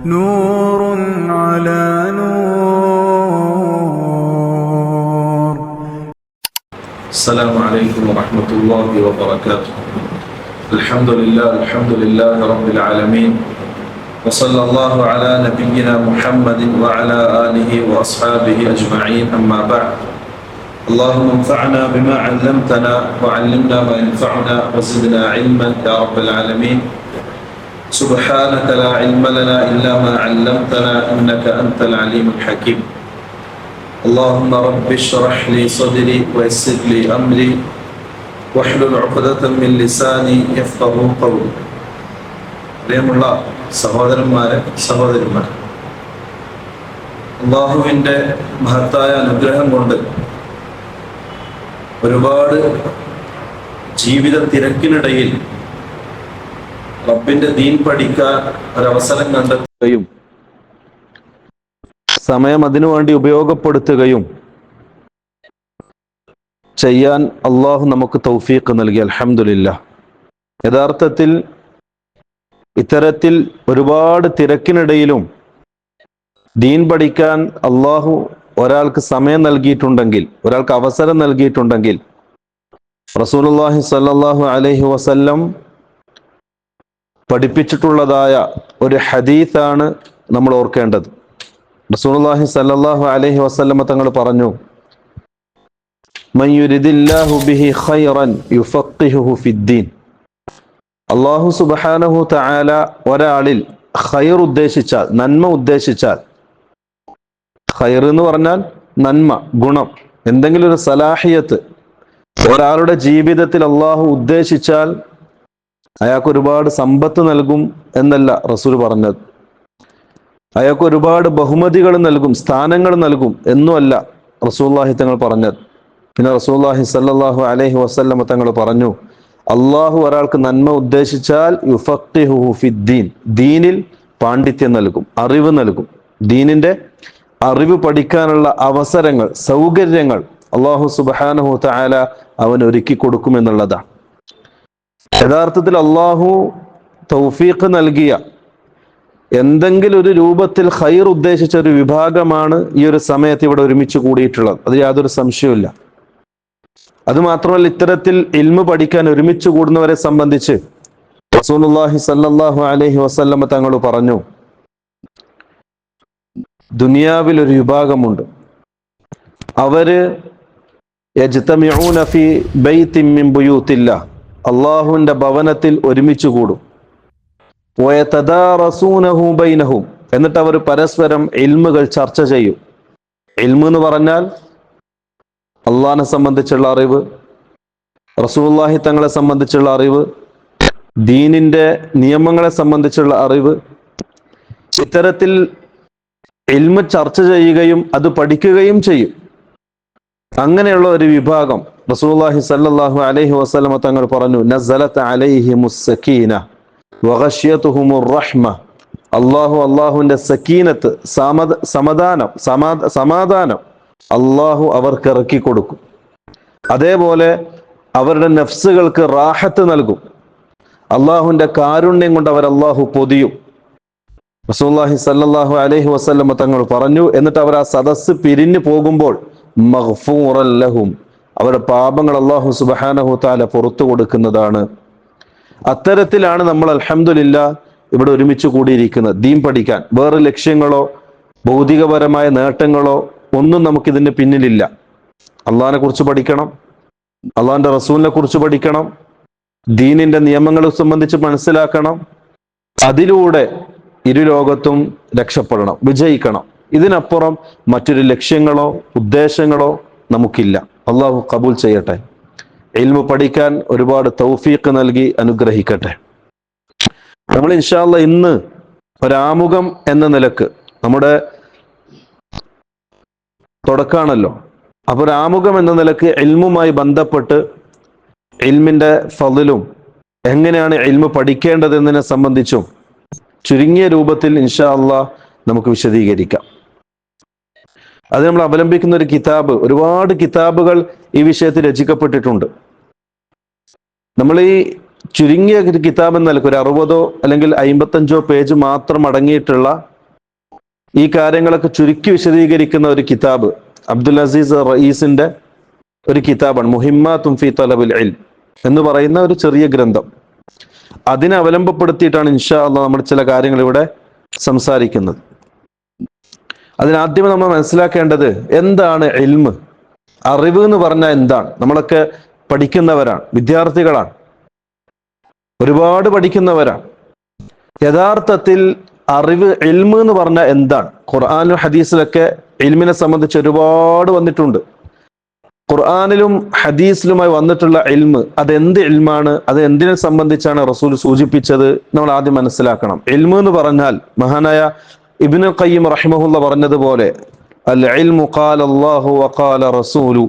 نور على نور. السلام عليكم ورحمة الله وبركاته. الحمد لله رب العالمين، وصلى الله على نبينا محمد وعلى آله وأصحابه أجمعين، أما بعد. اللهم انفعنا بما علمتنا وعلمنا ما ينفعنا وزدنا علما يا رب العالمين. سبحانك لا علم لنا إلا ما علمتنا إنك أنت العليم الحكيم. اللهم رب اشرح لي صدري ويسر لي أمري واحلل عقدة من لساني يفقهوا قولي. പ്രിയമുള്ള സഹോദരന്മാരെ, സഹോദരിമാരെ, അല്ലാഹുവിൻ്റെ മഹത്തായ അനുഗ്രഹം കൊണ്ട് ഒരുപാട് ജീവിത തിരക്കിനിടയിൽ റബ്ബിന്റെ ദീൻ പഠിക്കാൻ ഒരവസരം കണ്ടെത്തുകയും സമയം അതിനുവേണ്ടി ഉപയോഗപ്പെടുത്തുകയും ചെയ്യാൻ അള്ളാഹു നമുക്ക് തൗഫീഖ് നൽകി. അൽഹംദുലില്ലാഹ്. യഥാർത്ഥത്തിൽ ഇത്തരത്തിൽ ഒരുപാട് തിരക്കിനിടയിലും ദീൻ പഠിക്കാൻ അള്ളാഹു ഒരാൾക്ക് സമയം നൽകിയിട്ടുണ്ടെങ്കിൽ, ഒരാൾക്ക് അവസരം നൽകിയിട്ടുണ്ടെങ്കിൽ, റസൂലുള്ളാഹി സ്വല്ലല്ലാഹു അലൈഹി വസല്ലം പഠിപ്പിച്ചിട്ടുള്ളതായ ഒരു ഹദീസാണ് നമ്മൾ ഓർക്കേണ്ടത്. റസൂലുള്ളാഹി സ്വല്ലല്ലാഹു അലൈഹി വസല്ലം തങ്ങൾ പറഞ്ഞു, മൻ യുരിദില്ലാഹു ബിഹി ഖൈറൻ യുഫഖിഹുഹു ഫിദ്ദീൻ. അല്ലാഹു സുബ്ഹാനഹു തആല ഒരാളിൽ ഖൈർ ഉദ്ദേശിച്ചാൽ, നന്മ ഉദ്ദേശിച്ചാൽ, ഖൈർ എന്ന് പറഞ്ഞാൽ നന്മ, ഗുണം, എന്തെങ്കിലും ഒരു സലാഹിയത്ത് ഒരാളുടെ ജീവിതത്തിൽ അള്ളാഹു ഉദ്ദേശിച്ചാൽ അയാൾക്ക് ഒരുപാട് സമ്പത്ത് നൽകും എന്നല്ല റസൂൽ പറഞ്ഞത്. അയാൾക്ക് ഒരുപാട് ബഹുമതികൾ നൽകും, സ്ഥാനങ്ങൾ നൽകും എന്നുമല്ല റസൂലുള്ളാഹി തങ്ങൾ പറഞ്ഞത്. പിന്നെ റസൂലുള്ളാഹി സ്വല്ലല്ലാഹു അലൈഹി വസല്ലം തങ്ങൾ പറഞ്ഞു, അള്ളാഹു ഒരാൾക്ക് നന്മ ഉദ്ദേശിച്ചാൽ യുഫഖിഹുഹു ഫിദ്ദീൻ, ദീനിൽ പാണ്ഡിത്യം നൽകും, അറിവ് നൽകും. ദീനിന്റെ അറിവ് പഠിക്കാനുള്ള അവസരങ്ങൾ, സൗകര്യങ്ങൾ അള്ളാഹു സുബ്ഹാനഹു തആല അവൻ ഒരുക്കി കൊടുക്കുമെന്നുള്ളതാണ്. യഥാർത്ഥത്തിൽ അള്ളാഹു തൗഫീഖ് നൽകിയ എന്തെങ്കിലും ഒരു രൂപത്തിൽ ഖൈർ ഉദ്ദേശിച്ച ഒരു വിഭാഗമാണ് ഈ ഒരു സമയത്ത് ഇവിടെ ഒരുമിച്ച് കൂടിയിട്ടുള്ളത്. അത് യാതൊരു സംശയവുമില്ല. അതുമാത്രമല്ല, ഇത്തരത്തിൽ ഇൽമു പഠിക്കാൻ ഒരുമിച്ച് കൂടുന്നവരെ സംബന്ധിച്ച് റസൂലുള്ളാഹി സ്വല്ലല്ലാഹു അലൈഹി വസല്ലം തങ്ങൾ പറഞ്ഞു, ദുനിയാവിൽ ഒരു വിഭാഗമുണ്ട്, അവര് യജ്തമിഊന ഫീ ബൈത്തിൻ മിൻ ബുയൂത്തില്ലാഹ്, അള്ളാഹുവിന്റെ ഭവനത്തിൽ ഒരുമിച്ച് കൂടും. വയതദാറസൂനഹു ബൈനഹും, എന്നിട്ട് അവർ പരസ്പരം ഇൽമുകൾ ചർച്ച ചെയ്യും. ഇൽമു എന്ന് പറഞ്ഞാൽ അള്ളാഹിനെ സംബന്ധിച്ചുള്ള അറിവ്, റസൂലുള്ളാഹി തങ്ങളെ സംബന്ധിച്ചുള്ള അറിവ്, ദീനിന്റെ നിയമങ്ങളെ സംബന്ധിച്ചുള്ള അറിവ്. ഇത്തരത്തിൽ ഇൽമു ചർച്ച ചെയ്യുകയും അത് പഠിക്കുകയും ചെയ്യും. അങ്ങനെയുള്ള ഒരു വിഭാഗം റസൂലുള്ളാഹി സ്വല്ലല്ലാഹു അലൈഹി വസല്ലം തങ്ങൾ പറഞ്ഞു, നസലത് അലൈഹിമുസ് സകീന വഗശിയതുഹുമുർ റഹ്മ. അള്ളാഹുവിന്റെ സക്കീനത്ത്, സമാധാനം അള്ളാഹു അവർക്ക് ഇറക്കി കൊടുക്കും. അതേപോലെ അവരുടെ നഫ്സുകൾക്ക് റാഹത്ത് നൽകും. അള്ളാഹുവിന്റെ കാരുണ്യം കൊണ്ട് അവർ അള്ളാഹു പൊതിയും. റസൂലുള്ളാഹി സ്വല്ലല്ലാഹു അലൈഹി വസല്ലം തങ്ങൾ പറഞ്ഞു, എന്നിട്ട് അവർ ആ സദസ്സ് പിരിഞ്ഞു പോകുമ്പോൾ മഗ്ഫൂറൻ ലഹും, അവരുടെ പാപങ്ങൾ അള്ളാഹു സുബ്ഹാനഹു തആല പുറത്തു കൊടുക്കുന്നതാണ്. അത്തരത്തിലാണ് നമ്മൾ അൽഹംദുലില്ലാഹ് ഇവിടെ ഒരുമിച്ച് കൂടിയിരിക്കുന്നത് ദീൻ പഠിക്കാൻ. വേറെ ലക്ഷ്യങ്ങളോ ഭൗതികപരമായ നേട്ടങ്ങളോ ഒന്നും നമുക്കിതിന് പിന്നിലില്ല. അള്ളാഹിനെ കുറിച്ച് പഠിക്കണം, അള്ളാഹിന്റെ റസൂലിനെ കുറിച്ച് പഠിക്കണം, ദീനിന്റെ നിയമങ്ങളെ സംബന്ധിച്ച് മനസ്സിലാക്കണം. അതിലൂടെ ഇരു ലോകത്തും രക്ഷപ്പെടണം, വിജയിക്കണം. ഇതിനപ്പുറം മറ്റൊരു ലക്ഷ്യങ്ങളോ ഉദ്ദേശങ്ങളോ നമുക്കില്ല. അള്ളാഹു ഖബൂൽ ചെയ്യട്ടെ. ഇൽമു പഠിക്കാൻ ഒരുപാട് തൗഫീഖ് നൽകി അനുഗ്രഹിക്കട്ടെ. നമ്മൾ ഇൻഷാ അല്ലാഹ് ഇന്ന് ഒരാമുഖം എന്ന നിലക്ക്, നമ്മുടെ തുടക്കാണല്ലോ, അപ്പൊ ഒരാമുഖം എന്ന നിലക്ക് ഇൽമുമായി ബന്ധപ്പെട്ട് ഇൽമിന്റെ ഫളിലും എങ്ങനെയാണ് ഇൽമു പഠിക്കേണ്ടത് എന്നതിനെ സംബന്ധിച്ചും ചുരുങ്ങിയ രൂപത്തിൽ ഇൻഷാ അല്ലാഹ് നമുക്ക് വിശദീകരിക്കാം. അത് നമ്മൾ അവലംബിക്കുന്ന ഒരു കിതാബ്, ഒരുപാട് കിതാബുകൾ ഈ വിഷയത്തിൽ രചിക്കപ്പെട്ടിട്ടുണ്ട്. നമ്മൾ ഈ ചുരുങ്ങിയ ഒരു കിതാബ് എന്നല്ല, ഒരു 60 അല്ലെങ്കിൽ 55 പേജ് മാത്രം അടങ്ങിയിട്ടുള്ള ഈ കാര്യങ്ങളൊക്കെ ചുരുക്കി വിശദീകരിക്കുന്ന ഒരു കിതാബ് അബ്ദുൽ അസീസ് റയീസിന്റെ ഒരു കിതാബാണ് മുഹിമ്മാത്തും ഫീ തലബിൽ ഇൽം എന്ന് പറയുന്ന ഒരു ചെറിയ ഗ്രന്ഥം. അതിനെ അവലംബപ്പെടുത്തിയിട്ടാണ് ഇൻഷാ അള്ളാഹ് നമ്മൾ ചില കാര്യങ്ങൾ ഇവിടെ സംസാരിക്കുന്നത്. അതിനാദ്യമേ നമ്മൾ മനസ്സിലാക്കേണ്ടത് എന്താണ് ഇൽമ്, അറിവ് എന്ന് പറഞ്ഞാൽ എന്താണ്? നമ്മളൊക്കെ പഠിക്കുന്നവരാണ്, വിദ്യാർത്ഥികളാണ്, ഒരുപാട് പഠിക്കുന്നവരാണ്. യഥാർത്ഥത്തിൽ അറിവ് ഇൽമ് എന്ന് പറഞ്ഞാൽ എന്താണ്? ഖുർആനിലും ഹദീസിലൊക്കെ ഇൽമിനെ സംബന്ധിച്ച് ഒരുപാട് വന്നിട്ടുണ്ട്. ഖുർആനിലും ഹദീസിലുമായി വന്നിട്ടുള്ള ഇൽമ് അതെന്ത് ഇൽമാണ്, അത് എന്തിനെ സംബന്ധിച്ചാണ് റസൂൽ സൂചിപ്പിച്ചത് നമ്മൾ ആദ്യം മനസ്സിലാക്കണം. ഇൽമ് എന്ന് പറഞ്ഞാൽ മഹാനായ ഇബ്നുൽ ഖയ്യിം റഹിമഹുല്ല പറഞ്ഞതുപോലെ അൽ ഇൽമു ഖാല അല്ലാഹു വഖാല റസൂലു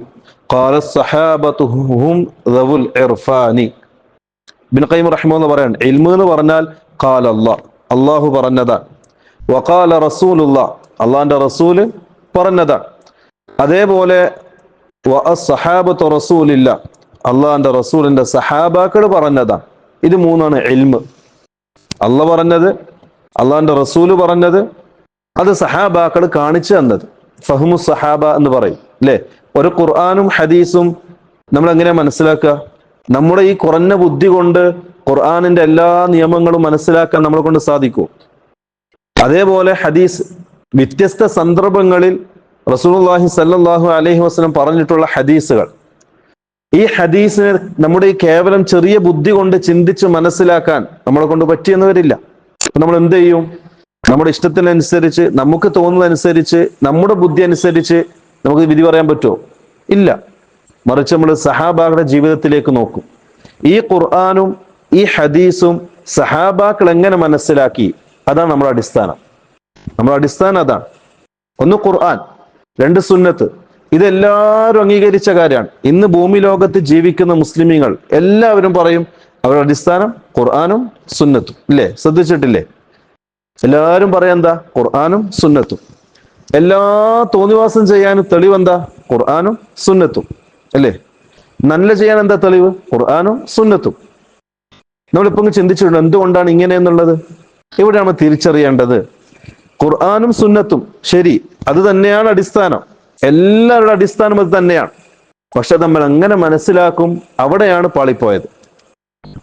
ഖാല സഹാബത്തു ഹും ദവുൽ ഇർഫാനി. ഇബ്നുൽ ഖയ്യിം റഹിമഹുല്ല പറയാണ് ഇൽമ് എന്ന് പറഞ്ഞാൽ ഖാല അല്ലാഹ്, അല്ലാഹു പറഞ്ഞതാണ്, വഖാല റസൂലുള്ളാഹ്, അല്ലാഹുവിന്റെ റസൂല് പറഞ്ഞതാണ്, അതേപോലെ വഅസ്സഹാബത്തു റസൂലില്ലാഹ്, അല്ലാഹുവിന്റെ റസൂലിന്റെ സഹാബാക്കൾ പറഞ്ഞതാണ്. ഇത് മൂന്നാണ് ഇൽമ്. അല്ലാഹ് പറഞ്ഞത്, അല്ലാഹുവിന്റെ റസൂല് പറഞ്ഞത്, അത് സഹാബാക്കൾ കാണിച്ചു തന്നത്. ഫഹ്മു സഹാബ എന്ന് പറയും അല്ലെ? ഒരു ഖുർആനും ഹദീസും നമ്മൾ എങ്ങനെയാ മനസ്സിലാക്കുക? നമ്മുടെ ഈ കുറഞ്ഞ ബുദ്ധി കൊണ്ട് ഖുർആനിന്റെ എല്ലാ നിയമങ്ങളും മനസ്സിലാക്കാൻ നമ്മളെ കൊണ്ട് സാധിക്കും. അതേപോലെ ഹദീസ് വ്യത്യസ്ത സന്ദർഭങ്ങളിൽ റസൂലുള്ളാഹി സ്വല്ലല്ലാഹു അലൈഹി വസല്ലം പറഞ്ഞിട്ടുള്ള ഹദീസുകൾ, ഈ ഹദീസിനെ നമ്മുടെ ഈ കേവലം ചെറിയ ബുദ്ധി കൊണ്ട് ചിന്തിച്ച് മനസ്സിലാക്കാൻ നമ്മളെ കൊണ്ട് പറ്റിയെന്ന് വരില്ല. നമ്മൾ എന്ത് ചെയ്യും? നമ്മുടെ ഇഷ്ടത്തിനനുസരിച്ച്, നമുക്ക് തോന്നുന്നതനുസരിച്ച്, നമ്മുടെ ബുദ്ധി അനുസരിച്ച് നമുക്ക് വിധി പറയാൻ പറ്റുമോ? ഇല്ല. മറിച്ച് നമ്മൾ സഹാബാക്കളുടെ ജീവിതത്തിലേക്ക് നോക്കും. ഈ ഖുർആനും ഈ ഹദീസും സഹാബാക്കൾ എങ്ങനെ മനസ്സിലാക്കി, അതാണ് നമ്മുടെ അടിസ്ഥാനം. നമ്മുടെ അടിസ്ഥാനം അതാണ്. ഒന്ന് ഖുർആൻ, രണ്ട് സുന്നത്ത്. ഇതെല്ലാവരും അംഗീകരിച്ച കാര്യമാണ്. ഇന്ന് ഭൂമി ലോകത്ത് ജീവിക്കുന്ന മുസ്ലിമീങ്ങൾ എല്ലാവരും പറയും അവരുടെ അടിസ്ഥാനം ഖുർആനും സുന്നത്തും. ഇല്ലേ? ശ്രദ്ധിച്ചിട്ടില്ലേ? എല്ലാവരും പറയാം എന്താ? ഖുർആനും സുന്നത്തും. എല്ലാ തോന്നിവാസം ചെയ്യാനും തെളിവെന്താ? ഖുർആനും സുന്നത്തും. അല്ലേ? നല്ല ചെയ്യാൻ എന്താ തെളിവ്? ഖുർആനും സുന്നത്തും. നമ്മളിപ്പോ ചിന്തിച്ചിട്ടുണ്ട് എന്തുകൊണ്ടാണ് ഇങ്ങനെ എന്നുള്ളത്. ഇവിടെയാണ് തിരിച്ചറിയേണ്ടത്. ഖുർആനും സുന്നത്തും ശരി, അത് തന്നെയാണ് അടിസ്ഥാനം. എല്ലാവരുടെ അടിസ്ഥാനം അത് തന്നെയാണ്. പക്ഷെ നമ്മൾ എങ്ങനെ മനസ്സിലാക്കും, അവിടെയാണ് പാളിപ്പോയത്.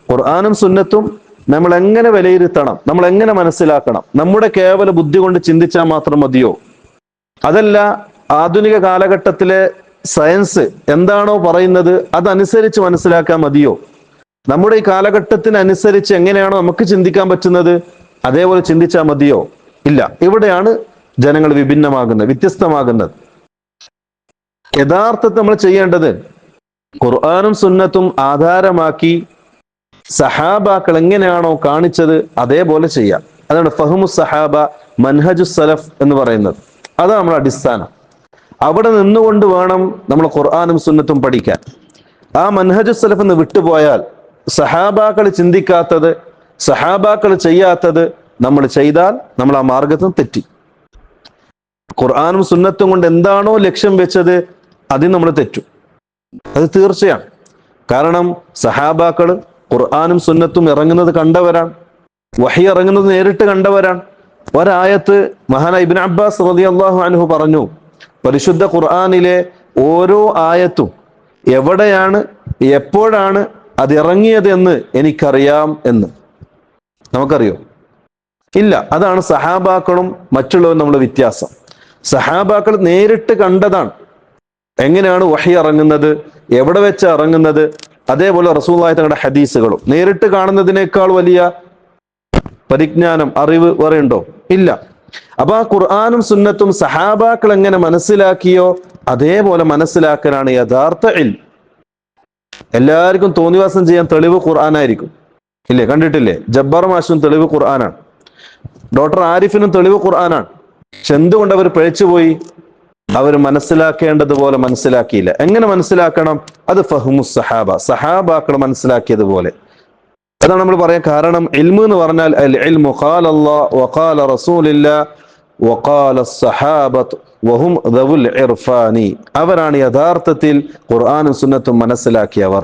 ഖുർആനും സുന്നത്തും നമ്മൾ എങ്ങനെ വിലയിരുത്തണം, നമ്മൾ എങ്ങനെ മനസ്സിലാക്കണം? നമ്മുടെ കേവല ബുദ്ധി കൊണ്ട് ചിന്തിച്ചാൽ മാത്രം മതിയോ? അതല്ല, ആധുനിക കാലഘട്ടത്തിലെ സയൻസ് എന്താണോ പറയുന്നത് അതനുസരിച്ച് മനസ്സിലാക്കാൻ മതിയോ? നമ്മുടെ ഈ കാലഘട്ടത്തിനനുസരിച്ച് എങ്ങനെയാണോ നമുക്ക് ചിന്തിക്കാൻ പറ്റുന്നത് അതേപോലെ ചിന്തിച്ചാൽ മതിയോ? ഇല്ല. ഇവിടെയാണ് ജനങ്ങൾ വിഭിന്നമാകുന്നത്, വ്യത്യസ്തമാകുന്നത്. യഥാർത്ഥത്തിൽ നമ്മൾ ചെയ്യേണ്ടത് ഖുർആനും സുന്നത്തും ആധാരമാക്കി സഹാബാക്കൾ എങ്ങനെയാണോ കാണിച്ചത് അതേപോലെ ചെയ്യാം. അതാണ് ഫഹ്മു സഹാബ, മൻഹജു സലഫ് എന്ന് പറയുന്നത്. അതാണ് നമ്മുടെ അടിസ്ഥാനം. അവിടെ നിന്നുകൊണ്ട് വേണം നമ്മൾ ഖുർആനും സുന്നത്തും പഠിക്കാൻ. ആ മൻഹജു സലഫ് എന്ന് വിട്ടുപോയാൽ, സഹാബാക്കൾ ചിന്തിക്കാത്തത്, സഹാബാക്കൾ ചെയ്യാത്തത് നമ്മൾ ചെയ്താൽ നമ്മൾ ആ മാർഗത്തിൽ തെറ്റി. ഖുർആനും സുന്നത്തും കൊണ്ട് എന്താണോ ലക്ഷ്യം വെച്ചത് അതിൽ നമ്മൾ തെറ്റും. അത് തീർച്ചയാണ്. കാരണം സഹാബാക്കൾ ഖുർആനും സുന്നത്തും ഇറങ്ങുന്നത് കണ്ടവരാണ്, വഹി ഇറങ്ങുന്നത് നേരിട്ട് കണ്ടവരാണ്. ഒരായത്ത് മഹാനായ ഇബ്നു അബ്ബാസ് റളിയല്ലാഹു അൻഹു പറഞ്ഞു, പരിശുദ്ധ ഖുർആനിലെ ഓരോ ആയത്തും എവിടെയാണ് എപ്പോഴാണ് അത് ഇറങ്ങിയത് എന്ന് എനിക്കറിയാം എന്ന്. നമുക്കറിയോ? ഇല്ല. അതാണ് സഹാബാക്കളും മറ്റുള്ളവരും നമ്മുടെ വ്യത്യാസം. സഹാബാക്കൾ നേരിട്ട് കണ്ടതാണ് എങ്ങനെയാണ് വഹി ഇറങ്ങുന്നത്, എവിടെ വെച്ച് ഇറങ്ങുന്നത്. അതേപോലെ റസൂലുള്ളാഹി തങ്ങളുടെ ഹദീസുകളും നേരിട്ട് കാണുന്നതിനേക്കാൾ വലിയ പരിജ്ഞാനം, അറിവ് വേറെ ഉണ്ടോ? ഇല്ല. അപ്പൊ ആ ഖുർആനും സുന്നത്തും സഹാബാക്കൾ എങ്ങനെ മനസ്സിലാക്കിയോ അതേപോലെ മനസ്സിലാക്കലാണ് യഥാർത്ഥ ഇൽം. എല്ലാവർക്കും തോന്നിവാസം ചെയ്യാൻ തെളിവ് ഖുർആനായിരിക്കും. ഇല്ലേ? കണ്ടിട്ടില്ലേ? ജബ്ബാർ മാഷിനും തെളിവ് ഖുർആനാണ്, ഡോക്ടർ ആരിഫിനും തെളിവ് ഖുർആനാണ്. പക്ഷെ എന്തുകൊണ്ട് അവർ പിഴച്ചുപോയി? അവർ മനസ്സിലാക്കേണ്ടതുപോലെ മനസ്സിലാക്കിയില്ല. എങ്ങനെ മനസ്സിലാക്കണം? അത് ഫഹ്മു സഹാബ, സഹാബാക്കൾ മനസ്സിലാക്കിയതുപോലെ. അതാണ് നമ്മൾ പറയാൻ കാരണം. ഇൽമു എന്ന് പറഞ്ഞാൽ അൽ ഇൽമു ഖാല അല്ലാഹ് വഖാല റസൂലുള്ളാഹ് വഖാല സഹാബത്ത് വഹും ദവുൽ ഇർഫാനി. അവരാണ് യഥാർത്ഥത്തിൽ ഖുർആനും സുന്നത്തും മനസ്സിലാക്കിയവർ.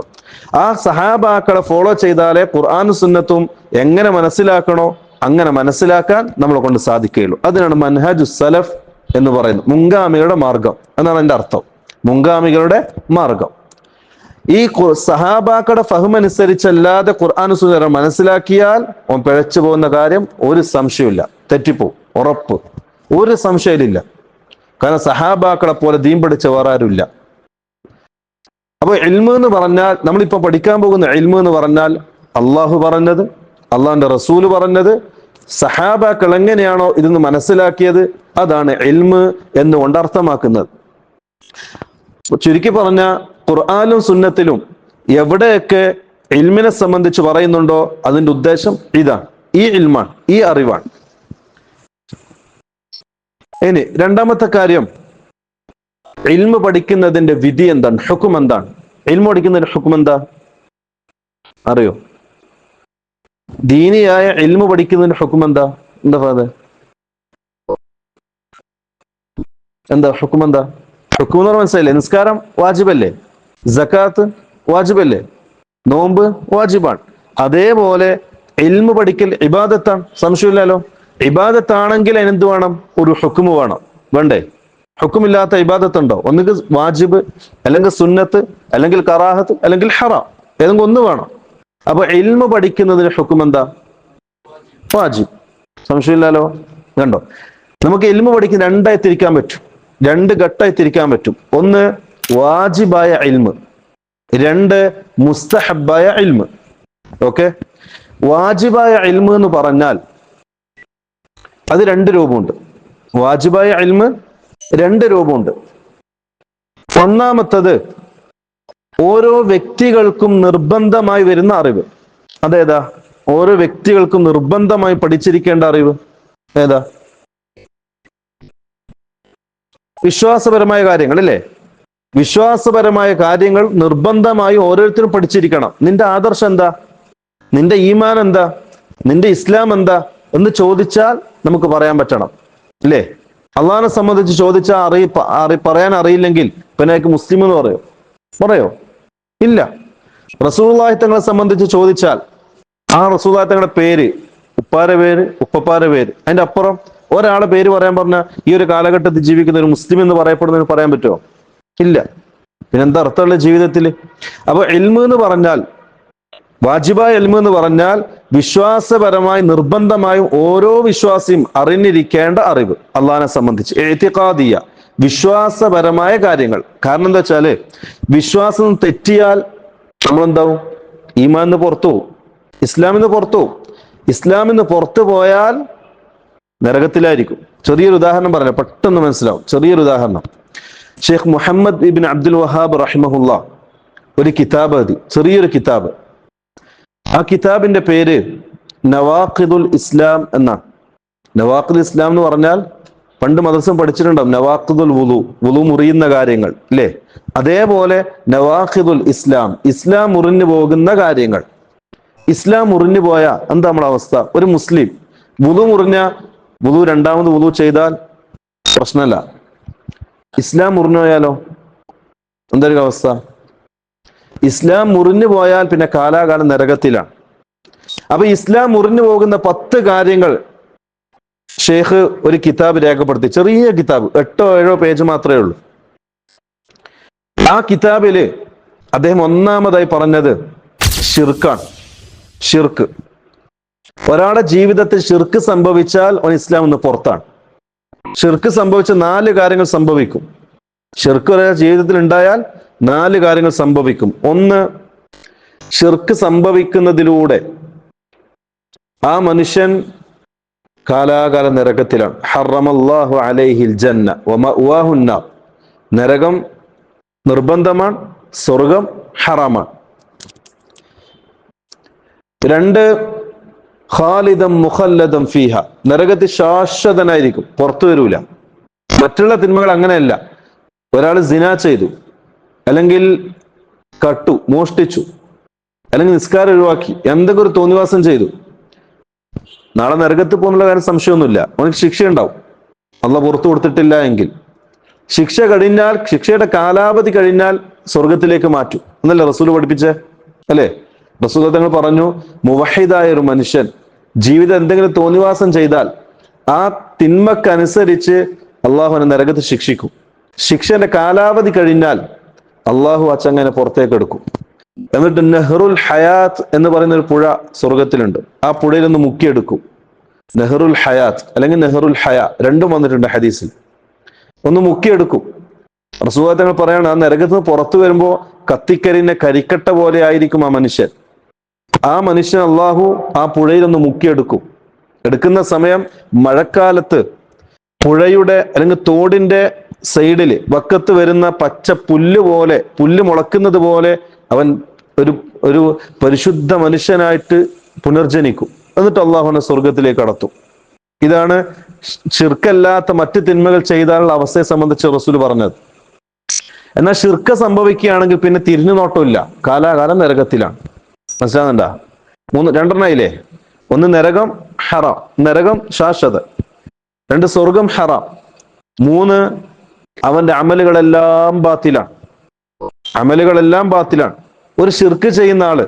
ആ സഹാബാക്കളെ ഫോളോ ചെയ്താലേ ഖുർആനും സുന്നത്തും എങ്ങനെ മനസ്സിലാക്കണോ അങ്ങനെ മനസ്സിലാക്കാൻ നമ്മളെ കൊണ്ട് സാധിക്കുകയുള്ളൂ. അതിനാണ് മൻഹജു സലഫ് എന്ന് പറയുന്നത്, മുൻഗാമികളുടെ മാർഗം എന്നാണ് എൻ്റെ അർത്ഥം. മുൻഗാമികളുടെ മാർഗം. ഈ സഹാബാക്കളുടെ ഫഹ്മനുസരിച്ചല്ലാതെ ഖുർആൻ സുന്നത്ത് മനസ്സിലാക്കിയാൽ അവൻ പിഴച്ചു പോകുന്ന കാര്യം ഒരു സംശയമില്ല, തെറ്റിപ്പോവും, ഉറപ്പ്, ഒരു സംശയമില്ല. കാരണം സഹാബാക്കളെ പോലെ ദീൻ പഠിച്ച വേറെ ആരുമില്ല. അപ്പൊ ഇൽമ് എന്ന് പറഞ്ഞാൽ, നമ്മളിപ്പോ പഠിക്കാൻ പോകുന്ന ഇൽമ് എന്ന് പറഞ്ഞാൽ അള്ളാഹു പറഞ്ഞത്, അള്ളാഹിന്റെ റസൂല് പറഞ്ഞത്, സഹാബാക്കൾ എങ്ങനെയാണോ ഇതെന്ന് മനസ്സിലാക്കിയത്, അതാണ് ഇൽമ് എന്നുകൊണ്ട് അർത്ഥമാക്കുന്നത്. ചുരുക്കി പറഞ്ഞ ഖുർആനിലും സുന്നത്തിലും എവിടെയൊക്കെ ഇൽമിനെ സംബന്ധിച്ച് പറയുന്നുണ്ടോ അതിന്റെ ഉദ്ദേശം ഇതാണ്, ഈ ഇൽമാണ്, ഈ അറിവാണ്. ഇനി രണ്ടാമത്തെ കാര്യം, ഇൽമ് പഠിക്കുന്നതിന്റെ വിധി എന്താണ്, ഹുക്ം എന്താണ്? ഇൽമ് പഠിക്കുന്നതിന്റെ ഹുക്ം എന്താ അറിയോ? ദീനിയായ ഇൽമ് പഠിക്കുന്നതിന്റെ ഹുക്ം എന്താ? എന്താ ഫാദർ, എന്താ ഹുക്ം? എന്താ ഹുക്ം എന്ന് പറഞ്ഞാൽ മനസ്സിലായില്ലേ? നിസ്കാരം വാജിബല്ലേ, സകാത്ത് വാജിബല്ലേ, നോമ്പ് വാജിബാണ്. അതേപോലെ ഇൽമ് പഠിക്കൽ ഇബാദത്താണ്, സംശയമില്ലല്ലോ. ഇബാദത്താണെങ്കിൽ അതിനെന്ത് വേണം? ഒരു ഹുക്മ് വേണം, വേണ്ടേ? ഹുക്കുമില്ലാത്ത ഇബാദത്തുണ്ടോ? ഒന്നുകിൽ വാജിബ്, അല്ലെങ്കിൽ സുന്നത്ത്, അല്ലെങ്കിൽ കറാഹത്ത്, അല്ലെങ്കിൽ ഹറാം, ഏതെങ്കിലും ഒന്ന് വേണം. അപ്പൊ ഇൽമ് പഠിക്കുന്നതിന് ഹുക്ം എന്താ? വാജിബ്, സംശയമില്ലല്ലോ. കണ്ടോ, നമുക്ക് ഇൽമ് പഠിക്കുന്ന രണ്ടായി തിരിക്കാൻ പറ്റും, രണ്ട് ഘട്ടമായി തിരിക്കാൻ പറ്റും. ഒന്ന് വാജിബായ ഇൽമ്, രണ്ട് മുസ്തഹബായ ഇൽമ്. ഓക്കെ, വാജിബായ ഇൽമ് എന്ന് പറഞ്ഞാൽ അത് രണ്ട് രൂപമുണ്ട്. വാജിബായ ഇൽമ് രണ്ട് രൂപമുണ്ട്. ഒന്നാമത്തത് ഓരോ വ്യക്തികൾക്കും നിർബന്ധമായി വരുന്ന അറിവ്. അതേതാ? ഓരോ വ്യക്തികൾക്കും നിർബന്ധമായി പഠിച്ചിരിക്കേണ്ട അറിവ് ഏതാ? വിശ്വാസപരമായ കാര്യങ്ങൾ അല്ലേ? വിശ്വാസപരമായ കാര്യങ്ങൾ നിർബന്ധമായി ഓരോരുത്തരും പഠിച്ചിരിക്കണം. നിന്റെ ആദർശം എന്താ? നിന്റെ ഈമാൻ എന്താ? നിന്റെ ഇസ്ലാം എന്താ എന്ന് ചോദിച്ചാൽ നമുക്ക് പറയാൻ പറ്റണം, അല്ലേ? അള്ളാഹിനെ സംബന്ധിച്ച് ചോദിച്ചാൽ പറയാൻ അറിയില്ലെങ്കിൽ പിന്നെ മുസ്ലിം എന്ന് പറയോ? ഇല്ല. റസൂലുള്ളാഹി തങ്ങളെ സംബന്ധിച്ച് ചോദിച്ചാൽ ആ റസൂലുള്ളാഹി തങ്ങളുടെ പേര്, ഉപ്പാരെ പേര്, ഉപ്പപ്പാരെ പേര്, അതിന്റെ അപ്പുറം ഒരാളെ പേര് പറയാൻ പറഞ്ഞാൽ ഈ ഒരു കാലഘട്ടത്തിൽ ജീവിക്കുന്ന ഒരു മുസ്ലിം എന്ന് പറയപ്പെടുന്നതിന് പറയാൻ പറ്റുമോ? ഇല്ല. പിന്നെന്താ അർത്ഥമുള്ള ജീവിതത്തിൽ? അപ്പൊ ഇൽമ് എന്ന് പറഞ്ഞാൽ, വാജിബായ ഇൽമ് എന്ന് പറഞ്ഞാൽ വിശ്വാസപരമായി നിർബന്ധമായും ഓരോ വിശ്വാസിയും അറിഞ്ഞിരിക്കേണ്ട അറിവ്, അള്ളാഹിനെ സംബന്ധിച്ച് ഇഅ്തിഖാദിയ, വിശ്വാസപരമായ കാര്യങ്ങൾ. കാരണം എന്താ വെച്ചാല് വിശ്വാസം തെറ്റിയാൽ നമ്മളെന്താവും? ഈമാനിന്ന് പുറത്തു പോകും, ഇസ്ലാമിന്ന് പുറത്തു പോകും. ഇസ്ലാമിന്ന് പുറത്തു പോയാൽ നരകത്തിലായിരിക്കും. ചെറിയൊരു ഉദാഹരണം പറയാം, പെട്ടെന്ന് മനസ്സിലാവും. ചെറിയൊരു ഉദാഹരണം, ഷെയ്ഖ് മുഹമ്മദ് ഇബ്ൻ അബ്ദുൽ വഹാബ് റഹിമഹുല്ലാ ഒരു കിതാബ് എഴുതി, ചെറിയൊരു കിതാബ്. ആ കിതാബിന്റെ പേര് നവാഖിദുൽ ഇസ്ലാം എന്നാണ്. നവാഖിദുൽ ഇസ്ലാം എന്ന് പറഞ്ഞാൽ പണ്ട് മദ്രസയിൽ പഠിച്ചിട്ടുണ്ടാവും, നവാഖിദുൽ വുളു, വുളു മുറിയുന്ന കാര്യങ്ങൾ, അല്ലേ? അതേപോലെ നവാഖിദുൽ ഇസ്ലാം, ഇസ്ലാം മുറിഞ്ഞു പോകുന്ന കാര്യങ്ങൾ. ഇസ്ലാം മുറിഞ്ഞു പോയ എന്താ നമ്മുടെ അവസ്ഥ? ഒരു മുസ്ലിം വുളു രണ്ടാമത് വുളു ചെയ്താൽ പ്രശ്നമല്ല. ഇസ്ലാം മുറിഞ്ഞു പോയാലോ എന്തൊരു അവസ്ഥ? ഇസ്ലാം മുറിഞ്ഞു പോയാൽ പിന്നെ കാലാകാലം നരകത്തിലാണ്. അപ്പൊ ഇസ്ലാം മുറിഞ്ഞു പോകുന്ന 10 കാര്യങ്ങൾ ഷെയ്ഖ് ഒരു കിതാബ് രേഖപ്പെടുത്തി, ചെറിയ കിതാബ്, 8 or 7 പേജ് മാത്രമേ ഉള്ളൂ. ആ കിതാബില് അദ്ദേഹം ഒന്നാമതായി പറഞ്ഞത് ഷിർക്കാണ്. ഷിർക്ക്, ഒരാളുടെ ജീവിതത്തിൽ ഷിർക്ക് സംഭവിച്ചാൽ അവൻ ഇസ്ലാം നിന്ന് പുറത്താണ്. ഷിർക്ക് സംഭവിച്ച 4 കാര്യങ്ങൾ സംഭവിക്കും. ഷിർക്ക് ഒരാളുടെ ജീവിതത്തിൽ ഉണ്ടായാൽ 4 കാര്യങ്ങൾ സംഭവിക്കും. ഒന്ന്, ഷിർക്ക് സംഭവിക്കുന്നതിലൂടെ ആ മനുഷ്യൻ കാലാകാല നരകത്തിലാണ്. ഹറമല്ലാഹു അലൈഹിൽ ജന്ന വമഅവാഹുൻ നാർ, നരകം നിർബന്ധമാണ്, സ്വർഗം ഹറാമാണ്. 2, ഖാലിദം മുഖല്ലദം ഫീഹ, നരകത്തിൽ ശാശ്വതനായിരിക്കും, പുറത്തു വരൂല. മറ്റുള്ള തിന്മകൾ അങ്ങനെയല്ല. ഒരാൾ സിനാ ചെയ്തു, അല്ലെങ്കിൽ കട്ടു, മോഷ്ടിച്ചു, അല്ലെങ്കിൽ നിസ്കാരം ഒഴിവാക്കി, എന്തൊക്കെ ഒരു തോന്നിവാസം ചെയ്തു, നാളെ നരകത്തിൽ പോകുന്നുള്ള കാര്യം സംശയമൊന്നുമില്ല. അവനക്ക് ശിക്ഷയുണ്ടാവും, അള്ളാഹ് പുറത്തു കൊടുത്തിട്ടില്ല എങ്കിൽ. ശിക്ഷ കഴിഞ്ഞാൽ, ശിക്ഷയുടെ കാലാവധി കഴിഞ്ഞാൽ സ്വർഗത്തിലേക്ക് മാറ്റും എന്നല്ലേ റസൂൽ പഠിപ്പിച്ചേ, അല്ലേ? റസൂൽ തങ്ങൾ പറഞ്ഞു, മുവഹിദായ ഒരു മനുഷ്യൻ ജീവിതം എന്തെങ്കിലും തോന്നിവാസം ചെയ്താൽ ആ തിന്മക്കനുസരിച്ച് അള്ളാഹു അവനെ നരകത്ത് ശിക്ഷിക്കും. ശിക്ഷന്റെ കാലാവധി കഴിഞ്ഞാൽ അള്ളാഹു ആ ചങ്ങനെ പുറത്തേക്ക് എടുക്കും. എന്നിട്ട് നെഹ്റുൽ ഹയാത്ത് എന്ന് പറയുന്ന ഒരു പുഴ സ്വർഗത്തിലുണ്ട്. ആ പുഴയിൽ നിന്ന് മുക്കിയെടുക്കും. നെഹ്റുൽ ഹയാത്ത് അല്ലെങ്കിൽ നെഹ്റുൽ ഹയ രണ്ടും വന്നിട്ടുണ്ട് ഹദീസിൽ. ഒന്ന് മുക്കിയെടുക്കും. റസൂൽ തങ്ങൾ പറയാണ്, ആ നരകത്ത് നിന്ന് പുറത്തു വരുമ്പോ കത്തിക്കരിഞ്ഞ കരിക്കട്ട പോലെ ആയിരിക്കും ആ മനുഷ്യൻ. ആ മനുഷ്യൻ അള്ളാഹു ആ പുഴയിൽ ഒന്ന് മുക്കിയെടുക്കും. എടുക്കുന്ന സമയം മഴക്കാലത്ത് പുഴയുടെ അല്ലെങ്കിൽ തോടിന്റെ സൈഡില് വക്കത്ത് വരുന്ന പച്ച പുല്ല് പോലെ, പുല്ല് മുളക്കുന്നത് പോലെ അവൻ ഒരു ഒരു പരിശുദ്ധ മനുഷ്യനായിട്ട് പുനർജനിക്കും. എന്നിട്ട് അള്ളാഹുവിനെ സ്വർഗത്തിലേക്ക് കടത്തും. ഇതാണ് ശിർക്കല്ലാത്ത മറ്റ് തിന്മകൾ ചെയ്താലുള്ള അവസ്ഥയെ സംബന്ധിച്ച് റസൂൽ പറഞ്ഞത്. എന്നാൽ ശിർക്ക് സംഭവിക്കുകയാണെങ്കിൽ പിന്നെ തിരിഞ്ഞു നോട്ടമില്ല, കാലാകാലം നരകത്തിലാണ്. മനസ്സിലാകുന്നുണ്ടാ? രണ്ടെണ്ണയില്ലേ? ഒന്ന് നരകം ഹറാം, നരകം ശാശ്വത. രണ്ട് സ്വർഗം ഹറാം. മൂന്ന് അവന്റെ അമലുകളെല്ലാം ബാത്തിലാണ്. അമലുകളെല്ലാം ബാത്തിലാണ്. ഒരു ശിർക്ക് ചെയ്യുന്ന ആള്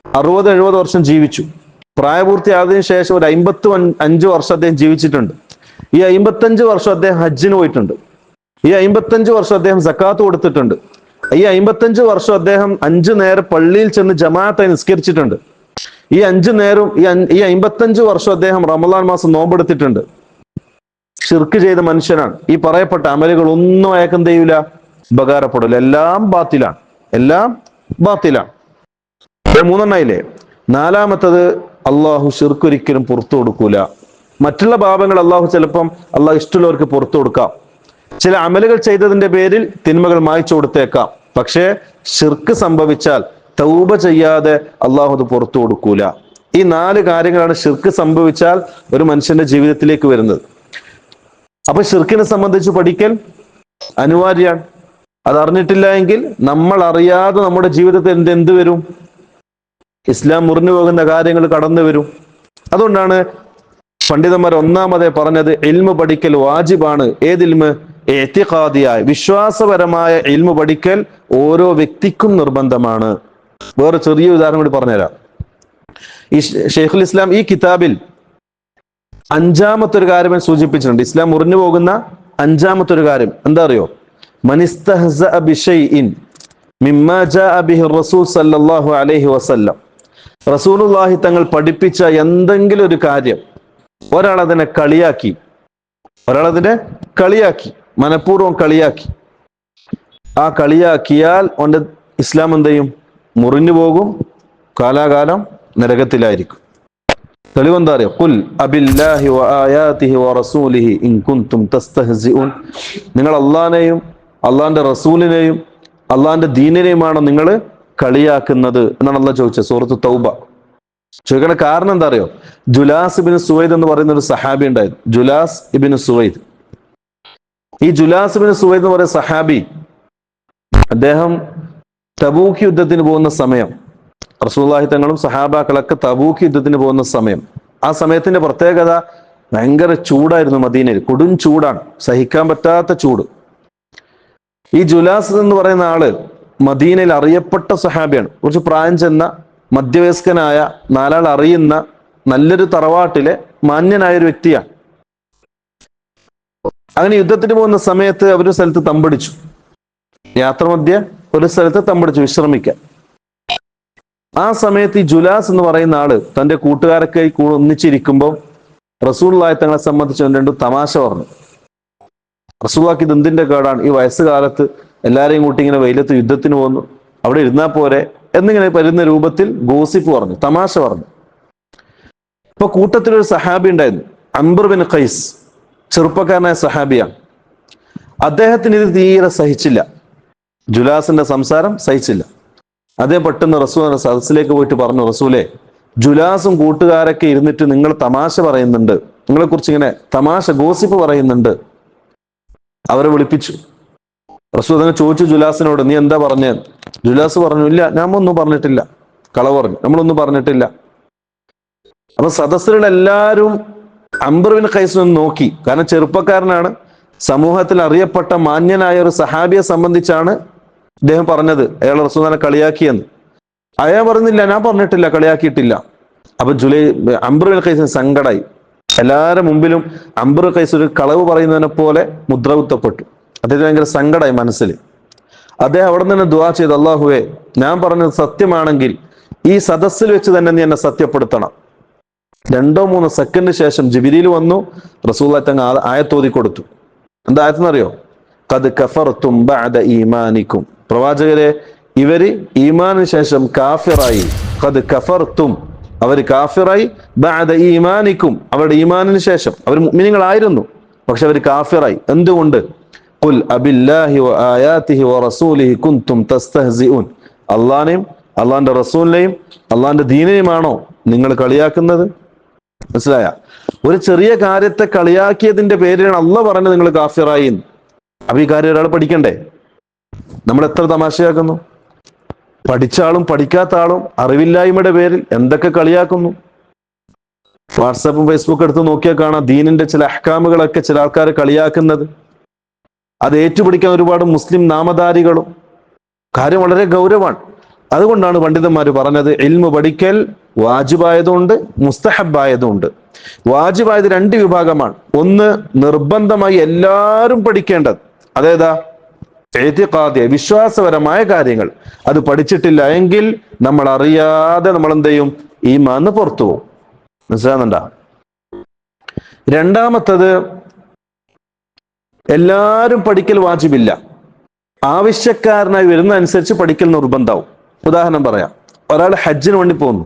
60-70 വർഷം ജീവിച്ചു. പ്രായപൂർത്തിയായതിനു ശേഷം ഒരു 55 വർഷം അദ്ദേഹം ജീവിച്ചിട്ടുണ്ട്. ഈ 55 വർഷം അദ്ദേഹം ഹജ്ജിന് പോയിട്ടുണ്ട്. ഈ 55 വർഷം അദ്ദേഹം സക്കാത്ത് കൊടുത്തിട്ടുണ്ട്. ഈ 55 വർഷം അദ്ദേഹം 5 നേരം പള്ളിയിൽ ചെന്ന് ജമാഅത്തായി നിസ്കരിച്ചിട്ടുണ്ട്. ഈ 5 നേരം ഈ 55 വർഷം അദ്ദേഹം റമദാൻ മാസം നോമ്പെടുത്തിട്ടുണ്ട്. ശിർക്ക് ചെയ്ത മനുഷ്യനാണ്. ഈ പറയപ്പെട്ട അമലുകൾ ഒന്നും അയാൾക്ക് എന്ത് ചെയ്യൂല, ഉപകാരപ്പെടില്ല. എല്ലാം ബാത്തിലാണ്, എല്ലാം ബാത്തിലാണ്. മൂന്നെണ്ണയില്ലേ? നാലാമത്തത് അള്ളാഹു ശിർക്ക് ഒരിക്കലും പുറത്തു കൊടുക്കൂല. മറ്റുള്ള പാപങ്ങൾ അള്ളാഹു ചിലപ്പം അള്ളാഹു ഇഷ്ടമുള്ളവർക്ക് പുറത്തു കൊടുക്കാം. ചില അമലുകൾ ചെയ്തതിന്റെ പേരിൽ തിന്മകൾ മായ്ച്ചു കൊടുത്തേക്കാം. പക്ഷേ ശിർക്ക് സംഭവിച്ചാൽ തൗബ ചെയ്യാതെ അള്ളാഹു അത് പുറത്തു കൊടുക്കൂല. ഈ 4 കാര്യങ്ങളാണ് ശിർക്ക് സംഭവിച്ചാൽ ഒരു മനുഷ്യന്റെ ജീവിതത്തിലേക്ക് വരുന്നത്. അപ്പൊ ശിർക്കിനെ സംബന്ധിച്ച് പഠിക്കൽ അനിവാര്യമാണ്. അത് അറിഞ്ഞിട്ടില്ല എങ്കിൽ നമ്മൾ അറിയാതെ നമ്മുടെ ജീവിതത്തിൽ എന്ത് വരും? ഇസ്ലാം മുറിഞ്ഞു പോകുന്ന കാര്യങ്ങൾ കടന്നു വരും. അതുകൊണ്ടാണ് പണ്ഡിതന്മാർ ഒന്നാമതേ പറഞ്ഞത് ഇൽമു പഠിക്കൽ വാജിബാണ്. ഏത് ഇൽമ്? ഇഅ്തിഖാദിയായ വിശ്വാസപരമായ ഇൽമു പഠിക്കൽ ഓരോ വ്യക്തിക്കും നിർബന്ധമാണ്. വേറെ ചെറിയ ഉദാഹരണം കൂടി പറഞ്ഞുതരാം. ഈ ഷെയ്ഖുൽ ഇസ്ലാം ഈ കിതാബിൽ 5-മത്തെ ഒരു കാര്യം സൂചിപ്പിച്ചിട്ടുണ്ട്. ഇസ്ലാം മുറിഞ്ഞു പോകുന്ന 5-മത്തെ ഒരു കാര്യം എന്താ അറിയോ? മനിസ്തഹ്സഅ ബിശൈഇൻ മിമ്മാ ജാഅ ബിഹി റസൂൽ സല്ലല്ലാഹു അലൈഹി വസല്ലം. റസൂലുള്ളാഹി തങ്ങൾ പഠിപ്പിച്ച എന്തെങ്കിലും ഒരു കാര്യം ഒരാൾ അതിനെ കളിയാക്കി, മനഃപൂർവ്വം കളിയാക്കി, ആ കളിയാക്കിയാൽ അവന്റെ ഇസ്ലാം എന്ത് ചെയ്യും? മുറിഞ്ഞു പോകും, കാലാകാലം നരകത്തിലായിരിക്കും. തെളിവെന്താ അറിയോ? ഖുൽ അബില്ലാഹി വആയാതിഹി വറസൂലിഹി ഇൻ കുൻതും തസ്തഹ്സിഊൻ. നിങ്ങൾ അള്ളാഹിനെയും അള്ളാഹിന്റെ റസൂലിനെയും അള്ളാഹിന്റെ ദീനിനെയുമാണ് നിങ്ങൾ കളിയാക്കുന്നത് എന്നാണ് അള്ളാഹ് ചോദിച്ചത് സൂറത്ത് തൗബ. ചോദിക്കണ കാരണം എന്താ അറിയോ? ജുലാസ് ഇബ്നു സുവൈദ് എന്ന് പറയുന്ന ഒരു സഹാബി ഉണ്ടായിരുന്നു. ജുലാസ് ഇബ്നു സുവൈദ്. ഈ ജുലാസ് ഇബ്നു സുവൈദ് എന്ന് പറയുന്ന സഹാബി, അദ്ദേഹം തബൂക്ക് യുദ്ധത്തിന് പോകുന്ന സമയം, റസൂലുള്ളാഹി തങ്ങളും സഹാബാക്കളൊക്കെ തബൂക്ക് യുദ്ധത്തിന് പോകുന്ന സമയം, ആ സമയത്തിന്റെ പ്രത്യേകത ഭയങ്കര ചൂടായിരുന്നു. മദീനയിൽ കൊടും ചൂടാണ്, സഹിക്കാൻ പറ്റാത്ത ചൂട്. ഈ ജുലാസ് എന്ന് പറയുന്ന ആള് മദീനയിൽ അറിയപ്പെട്ട സഹാബിയാണ്. കുറച്ച് പ്രായം ചെന്ന മധ്യവയസ്കനായ, 4 ആൾ അറിയുന്ന നല്ലൊരു തറവാട്ടിലെ മാന്യനായ ഒരു വ്യക്തിയാണ്. അങ്ങനെ യുദ്ധത്തിന് പോകുന്ന സമയത്ത് അവര് സ്ഥലത്ത് തമ്പടിച്ചു. യാത്ര മധ്യ ഒരു സ്ഥലത്ത് തമ്പടിച്ചു വിശ്രമിക്കാൻ. ആ സമയത്ത് ഈ ജുലാസ് എന്ന് പറയുന്ന ആള് തന്റെ കൂട്ടുകാരൊക്കെ കൂടെ ഒന്നിച്ചിരിക്കുമ്പോൾ റസൂലുള്ളാഹി തങ്ങളെ സംബന്ധിച്ച് 2 തമാശ പറഞ്ഞു. റസൂലുള്ളാഹിക്ക് ഇത് എന്തിന്റെ കേടാണ്? ഈ വയസ്സുകാലത്ത് എല്ലാരെയും കൂട്ടി ഇങ്ങനെ വെയിലത്ത് യുദ്ധത്തിന് പോകുന്നു, അവിടെ ഇരുന്നാൽ പോരെ എന്നിങ്ങനെ വരുന്ന രൂപത്തിൽ ഗോസിപ്പ് പറഞ്ഞു, തമാശ പറഞ്ഞു. ഇപ്പൊ കൂട്ടത്തിലൊരു സഹാബി ഉണ്ടായിരുന്നു, അംബർ ബിൻ ഖൈസ്, ചെറുപ്പക്കാരനായ സഹാബിയാണ്. അദ്ദേഹത്തിന് ഇത് തീരെ സഹിച്ചില്ല, ജുലാസിന്റെ സംസാരം സഹിച്ചില്ല. അദ്ദേഹം പെട്ടെന്ന് റസൂലിന്റെ സദസ്സിലേക്ക് പോയിട്ട് പറഞ്ഞു, റസൂലെ, ജുലാസും കൂട്ടുകാരൊക്കെ ഇരുന്നിട്ട് നിങ്ങൾ തമാശ പറയുന്നുണ്ട്, നിങ്ങളെ കുറിച്ച് ഇങ്ങനെ തമാശ ഗോസിപ്പ് പറയുന്നുണ്ട്. അവരെ വിളിപ്പിച്ചു. റസൂൽ തന്നെ ചോദിച്ചു ജുലാസിനോട്, നീ എന്താ പറഞ്ഞേ? ജുലാസ് പറഞ്ഞു, ഇല്ല, ഞാൻ ഒന്നും പറഞ്ഞിട്ടില്ല. കള പറഞ്ഞു, നമ്മളൊന്നും പറഞ്ഞിട്ടില്ല. അപ്പൊ സദസ്സിലെല്ലാവരും അംബർ ബിൻ ഖൈസിനെ നോക്കി. കാരണം ചെറുപ്പക്കാരനാണ്, സമൂഹത്തിൽ അറിയപ്പെട്ട മാന്യനായ ഒരു സഹാബിയെ സംബന്ധിച്ചാണ് ഇദ്ദേഹം പറഞ്ഞത് അയാൾ റസൂലിനെ കളിയാക്കിയെന്ന്. അയാൾ പറഞ്ഞില്ല, ഞാൻ പറഞ്ഞിട്ടില്ല, കളിയാക്കിയിട്ടില്ല. അപ്പൊ അംബ്രുൽ ഖൈസിന് സങ്കടായി. എല്ലാവരുടെ മുമ്പിലും അംബ്രുൽ ഖൈസ് ഒരു കളവ് പറയുന്നതിനെ പോലെ മുദ്രകുത്തപ്പെട്ടു. അദ്ദേഹത്തിന് ഭയങ്കര സങ്കടായി മനസ്സിൽ. അദ്ദേഹം അവിടെ നിന്ന് ദുആ ചെയ്തു, അല്ലാഹുവേ, ഞാൻ പറഞ്ഞത് സത്യമാണെങ്കിൽ ഈ സദസ്സിൽ വെച്ച് തന്നെ നീ എന്നെ സത്യപ്പെടുത്തണം. 2-3 സെക്കൻഡ് ശേഷം ജിബ്രീൽ വന്നു. റസൂലുള്ളാഹി തങ്ങൾ ആയത്തോതി കൊടുത്തു. എന്താ ആയത്തെന്നറിയോ? ഖദ് കഫർതും ബഅദ ഈമാനിക്കും. പ്രവാചകരെ, ഇവര് ഈമാനിന് ശേഷം കാഫിറായി. ഖദ് കഫർതും, അവർ കാഫിറായി. ബഅദ ഈമാനിക്കും, അവരുടെ ഈമാനിന് ശേഷം. അവർ മുഅ്മിനീങ്ങളായിരുന്നു, പക്ഷെ അവർ കാഫിറായി. എന്തുകൊണ്ട്? ഖുൽ അബില്ലാഹി വ ആയാതിഹി വ റസൂലിഹി കുൻതും തസ്തഹ്സിഊൻ. അല്ലാഹുവിനെയും അള്ളാഹിന്റെ റസൂലിനെയും അള്ളാഹിന്റെ ദീനെയുമാണോ നിങ്ങൾ കളിയാക്കുന്നത്? മനസ്സിലായ? ഒരു ചെറിയ കാര്യത്തെ കളിയാക്കിയതിന്റെ പേരിലാണ് അള്ളാഹ് പറഞ്ഞത് നിങ്ങൾ കാഫിറായി. അപ്പൊ ഈ കാര്യം ഒരാൾ പഠിക്കണ്ടേ? നമ്മൾ എത്ര തമാശയാക്കുന്നു. പഠിച്ച ആളും പഠിക്കാത്ത ആളും അറിവില്ലായ്മയുടെ പേരിൽ എന്തൊക്കെ കളിയാക്കുന്നു. വാട്സാപ്പും ഫേസ്ബുക്കും എടുത്ത് നോക്കിയാൽ കാണാം ദീനിന്റെ ചില അഹ്കാമുകളൊക്കെ ചില ആൾക്കാർ കളിയാക്കുന്നത്. അത് ഏറ്റുപിടിക്കാൻ ഒരുപാട് മുസ്ലിം നാമധാരികളും. കാര്യം വളരെ ഗൗരവമാണ്. അതുകൊണ്ടാണ് പണ്ഡിതന്മാർ പറഞ്ഞത് ഇൽമു പഠിക്കൽ വാജിബായതുണ്ട്, മുസ്തഹബായതുണ്ട്. വാജിബായത് 2 വിഭാഗമാണ്. ഒന്ന്, നിർബന്ധമായി എല്ലാവരും പഠിക്കേണ്ടത്. അതേതാ? ഇഅ്തിഖാദിയ, വിശ്വാസപരമായ കാര്യങ്ങൾ. അത് പഠിച്ചിട്ടില്ല എങ്കിൽ നമ്മൾ അറിയാതെ നമ്മൾ എന്ത് ചെയ്യും? ഈമാൻ പുറത്തു പോകും. മനസ്സിലാകുന്നുണ്ടോ? രണ്ടാമത്തത്, എല്ലാവരും പഠിക്കൽ വാജിബില്ല. ആവശ്യക്കാരനായി വരുന്ന അനുസരിച്ച് പഠിക്കൽ നിർബന്ധമാവും. ഉദാഹരണം പറയാം. ഒരാൾ ഹജ്ജിന് വേണ്ടി പോകുന്നു.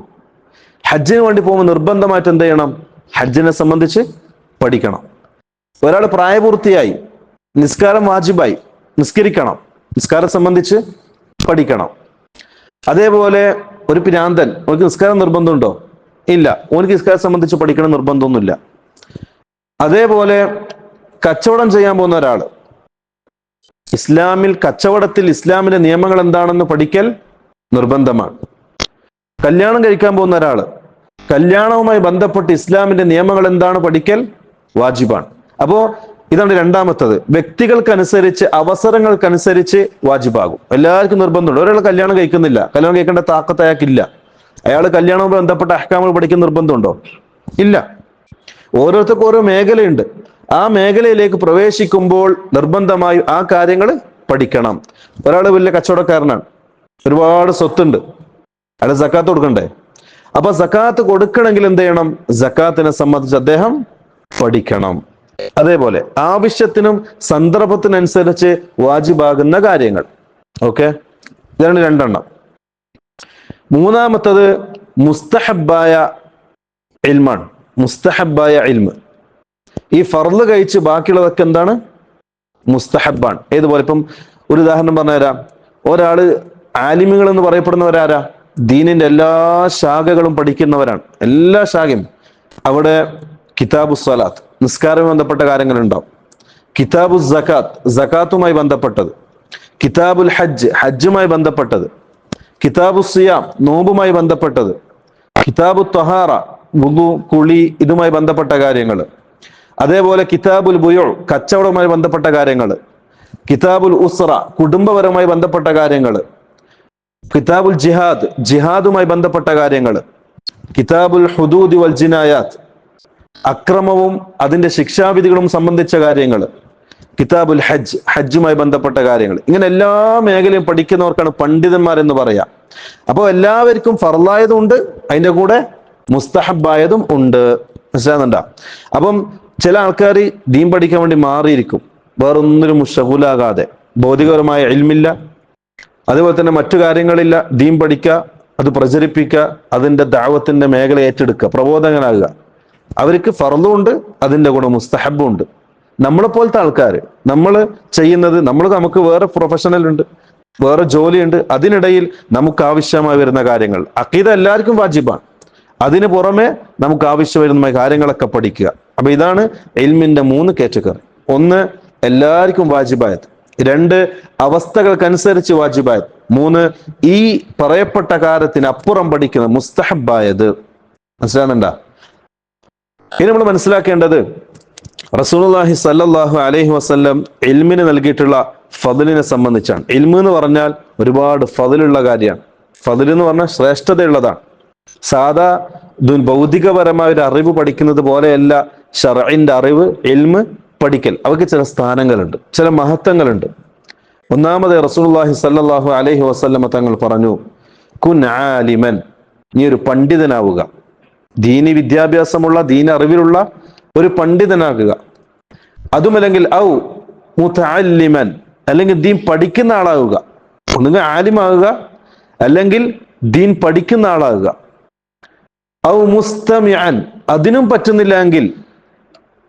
ഹജ്ജിന് വേണ്ടി പോകുമ്പോൾ നിർബന്ധമായിട്ട് എന്ത് ചെയ്യണം? ഹജ്ജിനെ സംബന്ധിച്ച് പഠിക്കണം. ഒരാൾ പ്രായപൂർത്തിയായി, നിസ്കാരം വാജിബായി, നിസ്കരിക്കണം. നിസ്കാരം സംബന്ധിച്ച് പഠിക്കണം. അതേപോലെ ഒരു പിരാന്തൻ, ഓർക്ക് നിസ്കാരം നിർബന്ധമുണ്ടോ? ഇല്ല. ഓർക്ക് നിസ്കാരം സംബന്ധിച്ച് പഠിക്കണം നിർബന്ധമൊന്നുമില്ല. അതേപോലെ കച്ചവടം ചെയ്യാൻ പോകുന്ന ഒരാൾ, ഇസ്ലാമിൽ കച്ചവടത്തിൽ ഇസ്ലാമിലെ നിയമങ്ങൾ എന്താണെന്ന് പഠിക്കൽ നിർബന്ധമാണ്. കല്യാണം കഴിക്കാൻ പോകുന്ന ഒരാൾ, കല്യാണവുമായി ബന്ധപ്പെട്ട് ഇസ്ലാമിന്റെ നിയമങ്ങൾ എന്താണ് പഠിക്കൽ വാജിബാണ്. അപ്പോ ഇതാണ് രണ്ടാമത്തത്. വ്യക്തികൾക്കനുസരിച്ച് അവസരങ്ങൾക്കനുസരിച്ച് വാജിബാകും. എല്ലാവർക്കും നിർബന്ധമുണ്ട്. ഒരാൾ കല്യാണം കഴിക്കുന്നില്ല, കല്യാണം കഴിക്കേണ്ട താക്കത്ത് അയാൾക്കില്ല. അയാൾ കല്യാണവുമായി ബന്ധപ്പെട്ട അഹ്കാമുകൾ പഠിക്കുന്ന നിർബന്ധമുണ്ടോ? ഇല്ല. ഓരോരുത്തർക്കും ഓരോ മേഖലയുണ്ട്. ആ മേഖലയിലേക്ക് പ്രവേശിക്കുമ്പോൾ നിർബന്ധമായും ആ കാര്യങ്ങൾ പഠിക്കണം. ഒരാൾ വലിയ കച്ചവടക്കാരനാണ്, ഒരുപാട് സ്വത്തുണ്ട്, അയാൾ സക്കാത്ത് കൊടുക്കണ്ടേ? അപ്പൊ സക്കാത്ത് കൊടുക്കണമെങ്കിൽ എന്ത് ചെയ്യണം? സക്കാത്തിനെ സംബന്ധിച്ച് അദ്ദേഹം പഠിക്കണം. അതേപോലെ ആവശ്യത്തിനും സന്ദർഭത്തിനനുസരിച്ച് വാജിബാകുന്ന കാര്യങ്ങൾ. ഓക്കെ, ഇതാണ് 2. മൂന്നാമത്തത് മുസ്തഹബായ ഇൽമാണ്. മുസ്തഹബായ ഇൽമ്. ഈ ഫർള് കഴിച്ച് ബാക്കിയുള്ളതൊക്കെ എന്താണ്? മുസ്തഹബാണ്. ഏതുപോലെ ഇപ്പം ഒരു ഉദാഹരണം പറഞ്ഞുതരാം. ഒരാള് ആലിമുകൾ എന്ന് പറയപ്പെടുന്നവരാരാ? ദീനിന്റെ എല്ലാ ശാഖകളും പഠിക്കുന്നവരാണ്. എല്ലാ ശാഖയും. അവിടെ കിതാബു സ്വലാത്ത്, നിസ്കാരവുമായി ബന്ധപ്പെട്ട കാര്യങ്ങളുണ്ടാവും. കിതാബു സക്കാത്ത്, സക്കാത്തുമായി ബന്ധപ്പെട്ടത്. കിതാബുൽ ഹജ്ജ്, ഹജ്ജുമായി ബന്ധപ്പെട്ടത്. കിതാബു സിയാം, നോമ്പുമായി ബന്ധപ്പെട്ടത്. കിതാബു ത്വഹാറ, വുളു, കുളി, ഇതുമായി ബന്ധപ്പെട്ട കാര്യങ്ങൾ. അതേപോലെ കിതാബുൽ ബുയൂ, കച്ചവടവുമായി ബന്ധപ്പെട്ട കാര്യങ്ങൾ. കിതാബുൽ ഉസ്ര, കുടുംബപരമായി ബന്ധപ്പെട്ട കാര്യങ്ങൾ. കിതാബുൽ ജിഹാദ്, ജിഹാദുമായി ബന്ധപ്പെട്ട കാര്യങ്ങൾ. കിതാബുൽ ഹുദൂദ് വൽ ജിനായാത്ത്, അക്രമവും അതിന്റെ ശിക്ഷാവിധികളും സംബന്ധിച്ച കാര്യങ്ങൾ. കിതാബുൽ ഹജ്ജ്, ഹജ്ജുമായി ബന്ധപ്പെട്ട കാര്യങ്ങൾ. ഇങ്ങനെ എല്ലാ മേഖലയും പഠിക്കുന്നവർക്കാണ് പണ്ഡിതന്മാർ എന്ന് പറയാം. അപ്പോൾ എല്ലാവർക്കും ഫർളായതും ഉണ്ട്, അതിന്റെ കൂടെ മുസ്തഹബായതും ഉണ്ട്. മനസ്സിലാകുന്നുണ്ടോ? അപ്പം ചില ആൾക്കാർ ദീൻ പഠിക്കാൻ വേണ്ടി മാറിയിരിക്കും, വേറൊന്നിനും മുഷഗുലാകാതെ. ഭൗതികപരമായ ഇൽമില്ല, അതുപോലെ തന്നെ മറ്റു കാര്യങ്ങളില്ല. ദീൻ പഠിക്കുക, അത് പ്രചരിപ്പിക്കുക, അതിന്റെ ദഅവത്തിന്റെ മേഖല ഏറ്റെടുക്കുക, പ്രബോധകനാകുക. അവർക്ക് ഫർളും ഉണ്ട്, അതിന്റെ കൂടെ മുസ്തഹബും ഉണ്ട്. നമ്മളെ പോലത്തെ ആൾക്കാർ, നമ്മൾ ചെയ്യുന്നത്, നമുക്ക് വേറെ പ്രൊഫഷണൽ ഉണ്ട്, വേറെ ജോലിയുണ്ട്. അതിനിടയിൽ നമുക്ക് ആവശ്യമായി വരുന്ന കാര്യങ്ങൾ, അഖീദ എല്ലാവർക്കും വാജിബാണ്. അതിന് പുറമെ നമുക്ക് ആവശ്യം വരുന്ന കാര്യങ്ങളൊക്കെ പഠിക്കുക. അപ്പൊ ഇതാണ് ഇൽമിന്റെ 3 കാറ്റഗറി. 1, എല്ലാവർക്കും വാജിബായത്. 2, അവസ്ഥകൾക്കനുസരിച്ച് വാജിബായത്. 3, ഈ പറയപ്പെട്ട കാര്യത്തിന് അപ്പുറം പഠിക്കുന്ന മുസ്തഹബായത്. മനസ്സിലാകുന്നുണ്ടോ? ഇനി നമ്മൾ മനസ്സിലാക്കേണ്ടത് റസൂലുള്ളാഹി സ്വല്ലല്ലാഹു അലൈഹി വസല്ലം ഇൽമിന് നൽകിയിട്ടുള്ള ഫദ്ലിനെ സംബന്ധിച്ചാണ്. ഇൽമ് എന്ന് പറഞ്ഞാൽ ഒരുപാട് ഫദ്ലുള്ള കാര്യമാണ്. ഫദ്ൽ എന്ന് പറഞ്ഞാൽ ശ്രേഷ്ഠതയുള്ളതാണ്. സാധാ ഭൗതികപരമായ ഒരു അറിവ് പഠിക്കുന്നത് പോലെയല്ല ഷർഇന്റെ അറിവ്, ഇൽമ് പഠിക്കൽ. അവർക്ക് ചില സ്ഥാനങ്ങളുണ്ട്, ചില മഹത്വങ്ങളുണ്ട്. ഒന്നാമത് റസൂലുള്ളാഹി സ്വല്ലല്ലാഹു അലൈഹി വസല്ലമ തങ്ങൾ പറഞ്ഞു, കുൻ ആലിമൻ, നീ ഒരു പണ്ഡിതനാവുക, ദീനി വിദ്യാഭ്യാസമുള്ള, ദീന അറിവിലുള്ള ഒരു പണ്ഡിതനാകുക. അതുമല്ലെങ്കിൽ ഔ മുതഅല്ലിമൻ, അല്ലെങ്കിൽ ദീൻ പഠിക്കുന്ന ആളാവുക. ഒന്നുകിൽ ആലിമാകുക, അല്ലെങ്കിൽ ദീൻ പഠിക്കുന്ന ആളാകുക. ഔ മുസ്തമിഅൻ, അതിനും പറ്റുന്നില്ല എങ്കിൽ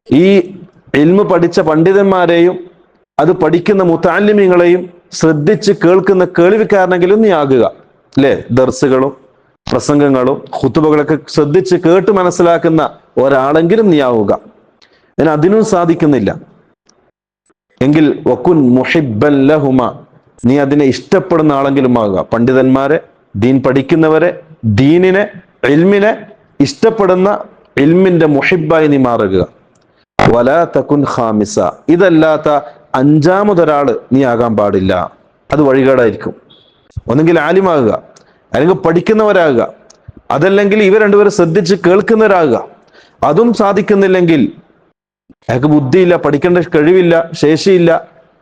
ഈ ഇൽമു പഠിച്ച പണ്ഡിതന്മാരെയും അത് പഠിക്കുന്ന മുതഅല്ലിമീങ്ങളെയും ശ്രദ്ധിച്ച് കേൾക്കുന്ന കേൾവിക്കാരനെങ്കിലും നീ ആകുക. അല്ലെ, ദർസുകളും പ്രസംഗങ്ങളും ഖുതുബകളൊക്കെ ശ്രദ്ധിച്ച് കേട്ട് മനസ്സിലാക്കുന്ന ഒരാളെങ്കിലും നീ ആവുക. അതിനും സാധിക്കുന്നില്ല എങ്കിൽ വകുൻ മുഹിബ്ബൻ ലഹുമ, നീ അതിനെ ഇഷ്ടപ്പെടുന്ന ആളെങ്കിലും ആകുക. പണ്ഡിതന്മാരെ, ദീൻ പഠിക്കുന്നവരെ, ദീനിനെ, ഇൽമിനെ ഇഷ്ടപ്പെടുന്ന ഇൽമിന്റെ മുഹിബ്ബായി നീ മാറുക. വലാ തകുൻ ഖാമിസ, ഇതല്ലാത്ത അഞ്ചാമതൊരാള് നീ ആകാൻ പാടില്ല. അത് വഴികേടായിരിക്കും. ഒന്നെങ്കിൽ ആലിമാകുക, അല്ലെങ്കിൽ പഠിക്കുന്നവരാകുക, അതല്ലെങ്കിൽ ഇവർ രണ്ടുപേരും ശ്രദ്ധിച്ച് കേൾക്കുന്നവരാകുക. അതും സാധിക്കുന്നില്ലെങ്കിൽ അയാൾക്ക് ബുദ്ധിയില്ല, പഠിക്കേണ്ട കഴിവില്ല, ശേഷിയില്ല.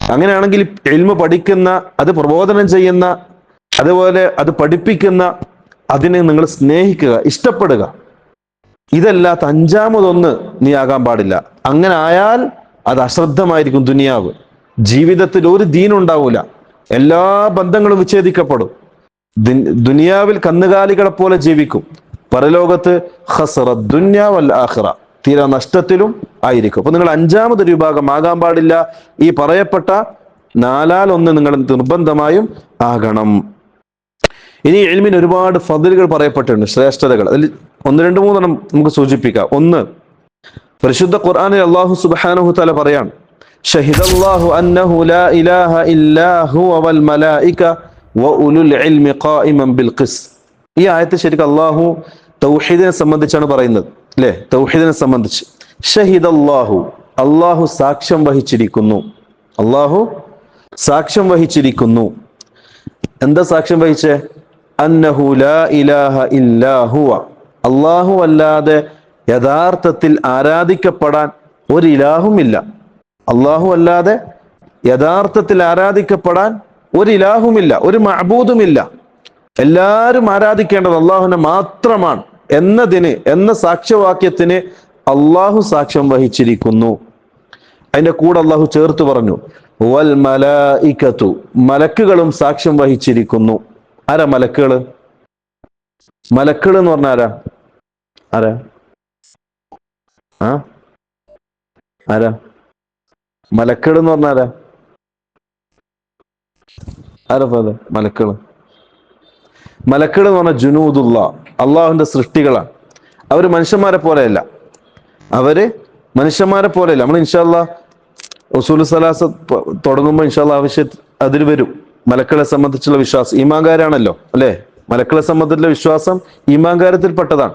അങ്ങനെയാണെങ്കിൽ ഇൽമു പഠിക്കുന്ന, അത് പ്രബോധനം ചെയ്യുന്ന, അതുപോലെ അത് പഠിപ്പിക്കുന്ന, അതിനെ നിങ്ങൾ സ്നേഹിക്കുക, ഇഷ്ടപ്പെടുക. ഇതല്ലാത്ത അഞ്ചാമതൊന്ന് നീ ആകാൻ പാടില്ല. അങ്ങനെ ആയാൽ അത് അശ്രദ്ധമായിരിക്കും. ദുനിയാവ് ജീവിതത്തിൽ ഒരു ദീനുണ്ടാവൂല, എല്ലാ ബന്ധങ്ങളും വിച്ഛേദിക്കപ്പെടും. ദുനിയാവിൽ കന്നുകാലികളെ പോലെ ജീവിക്കും, പരലോകത്ത് ഖസ്റ ദുനിയ വൽ ആഖിറ, തീരാ നഷ്ടത്തിലും ആയിരിക്കും. അപ്പൊ നിങ്ങൾ അഞ്ചാമതൊരു വിഭാഗം ആകാൻ പാടില്ല. ഈ പറയപ്പെട്ട നാലാലൊന്ന് നിങ്ങൾ നിർബന്ധമായും ആകണം. ഇനി ഇൽമിന് ഒരുപാട് ഫദ്ലുകൾ പറയപ്പെട്ടിട്ടുണ്ട്, ശ്രേഷ്ഠതകൾ. അതിൽ ഒന്ന് രണ്ട് മൂന്നെണ്ണം നമുക്ക് സൂചിപ്പിക്കാം. ഒന്ന്, പരിശുദ്ധ ഖുർആനിൽ അല്ലാഹു സുബ്ഹാനഹു തആല പറയാണ്, ഷഹിദല്ലാഹു അന്നഹു ലാ ഇലാഹ ഇല്ലാ ഹുവ വൽ മലായിക വ ഉലുൽ ഇൽമി ഖായിമൻ ബിൽ ഖിസ്. ഈ ആയത്ത് ശരിക്കും അല്ലാഹു തൗഹീദിനെ സംബന്ധിച്ചാണ് പറയുന്നത്, അല്ലേ? തൗഹീദിനെ സംബന്ധിച്ച് ഷഹിദല്ലാഹു, അല്ലാഹു സാക്ഷ്യം വഹിച്ചിരിക്കുന്നു. അല്ലാഹു സാക്ഷ്യം വഹിച്ചിരിക്കുന്നു. എന്താ സാക്ഷ്യം വഹിച്ചേ? അന്നഹു ലാ ഇലാഹ ഇല്ലാ ഹുവ, അല്ലാഹു അല്ലാതെ യഥാർത്ഥത്തിൽ ആരാധിക്കപ്പെടാൻ ഒരു ഇലാഹുമില്ല. അല്ലാഹു അല്ലാതെ യഥാർത്ഥത്തിൽ ആരാധിക്കപ്പെടാൻ ഒരു ഇലാഹുമില്ല, ഒരു മഅബൂദുമില്ല. എല്ലാവരും ആരാധിക്കേണ്ടത് അല്ലാഹുവിനെ മാത്രമാണ് എന്നതിന്, എന്ന സാക്ഷ്യവാക്യത്തിന് അല്ലാഹു സാക്ഷ്യം വഹിച്ചിരിക്കുന്നു. അതിന്റെ കൂടെ അല്ലാഹു ചേർത്ത് പറഞ്ഞു, വൽ മലായികതു, മലക്കുകളും സാക്ഷ്യം വഹിച്ചിരിക്കുന്നു. ആരാ മലക്കുകള്? മലക്കുകൾ എന്ന് പറഞ്ഞ ആരാ? ആരാ ആരാ മലക്കുകൾ എന്ന് പറഞ്ഞ ആരാ? ആരാ പോലെ മലക്കുകൾ? മലക്കുകൾ എന്ന് പറഞ്ഞ ജുനൂദുള്ള, അള്ളാഹുവിന്റെ സൃഷ്ടികളാണ്. അവര് മനുഷ്യന്മാരെ പോലെയല്ല, അവര് മനുഷ്യന്മാരെ പോലെയല്ല. നമ്മൾ ഇൻഷാ അല്ലാഹ് ഉസൂൽ സലാസ തുടങ്ങുമ്പോൾ ഇൻഷാ അല്ലാഹ് ആവശ്യം അതിൽ വരും. മലക്കളെ സംബന്ധിച്ചുള്ള വിശ്വാസം ഈമാൻകാരാണല്ലോ, അല്ലെ? മലക്കളെ സംബന്ധിച്ചുള്ള വിശ്വാസം ഈമാൻകാരത്തിൽപ്പെട്ടതാണ്.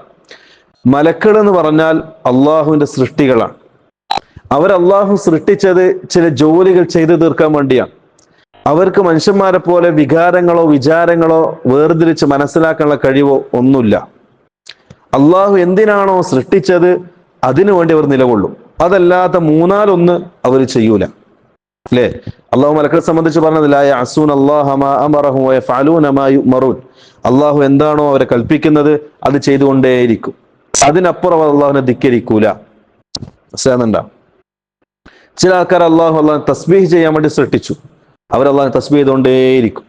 മലക്കൾ എന്ന് പറഞ്ഞാൽ അള്ളാഹുവിന്റെ സൃഷ്ടികളാണ്. അവർ അള്ളാഹു സൃഷ്ടിച്ചത് ചില ജോലികൾ ചെയ്തു തീർക്കാൻ വേണ്ടിയാണ്. അവർക്ക് മനുഷ്യന്മാരെ പോലെ വികാരങ്ങളോ വിചാരങ്ങളോ വേർതിരിച്ച് മനസ്സിലാക്കാനുള്ള കഴിവോ ഒന്നുമില്ല. അള്ളാഹു എന്തിനാണോ സൃഷ്ടിച്ചത് അതിനു വേണ്ടി അവർ നിലകൊള്ളും. അതല്ലാത്ത മൂന്നാലൊന്ന് അവർ ചെയ്യൂല, അല്ലേ? അള്ളാഹു മലക്കളെ സംബന്ധിച്ച് പറഞ്ഞത് ലാ യഅസൂന അല്ലാഹ മാ അമറഹു വയഫഅലൂന മാ യുമറൂൻ. അള്ളാഹു എന്താണോ അവരെ കൽപ്പിക്കുന്നത് അത് ചെയ്തുകൊണ്ടേയിരിക്കും. അതിനപ്പുറം അള്ളാഹുവിനെ ധിക്കരിക്കൂല. മനസ്സിലാകുന്നുണ്ടോ? ചില ആൾക്കാർ അള്ളാഹു തസ്ബീഹ് ചെയ്യാൻ വേണ്ടി സൃഷ്ടിച്ചു, അവർ അള്ളാഹുനെ തസ്ബീഹ് ചെയ്തുകൊണ്ടേയിരിക്കും.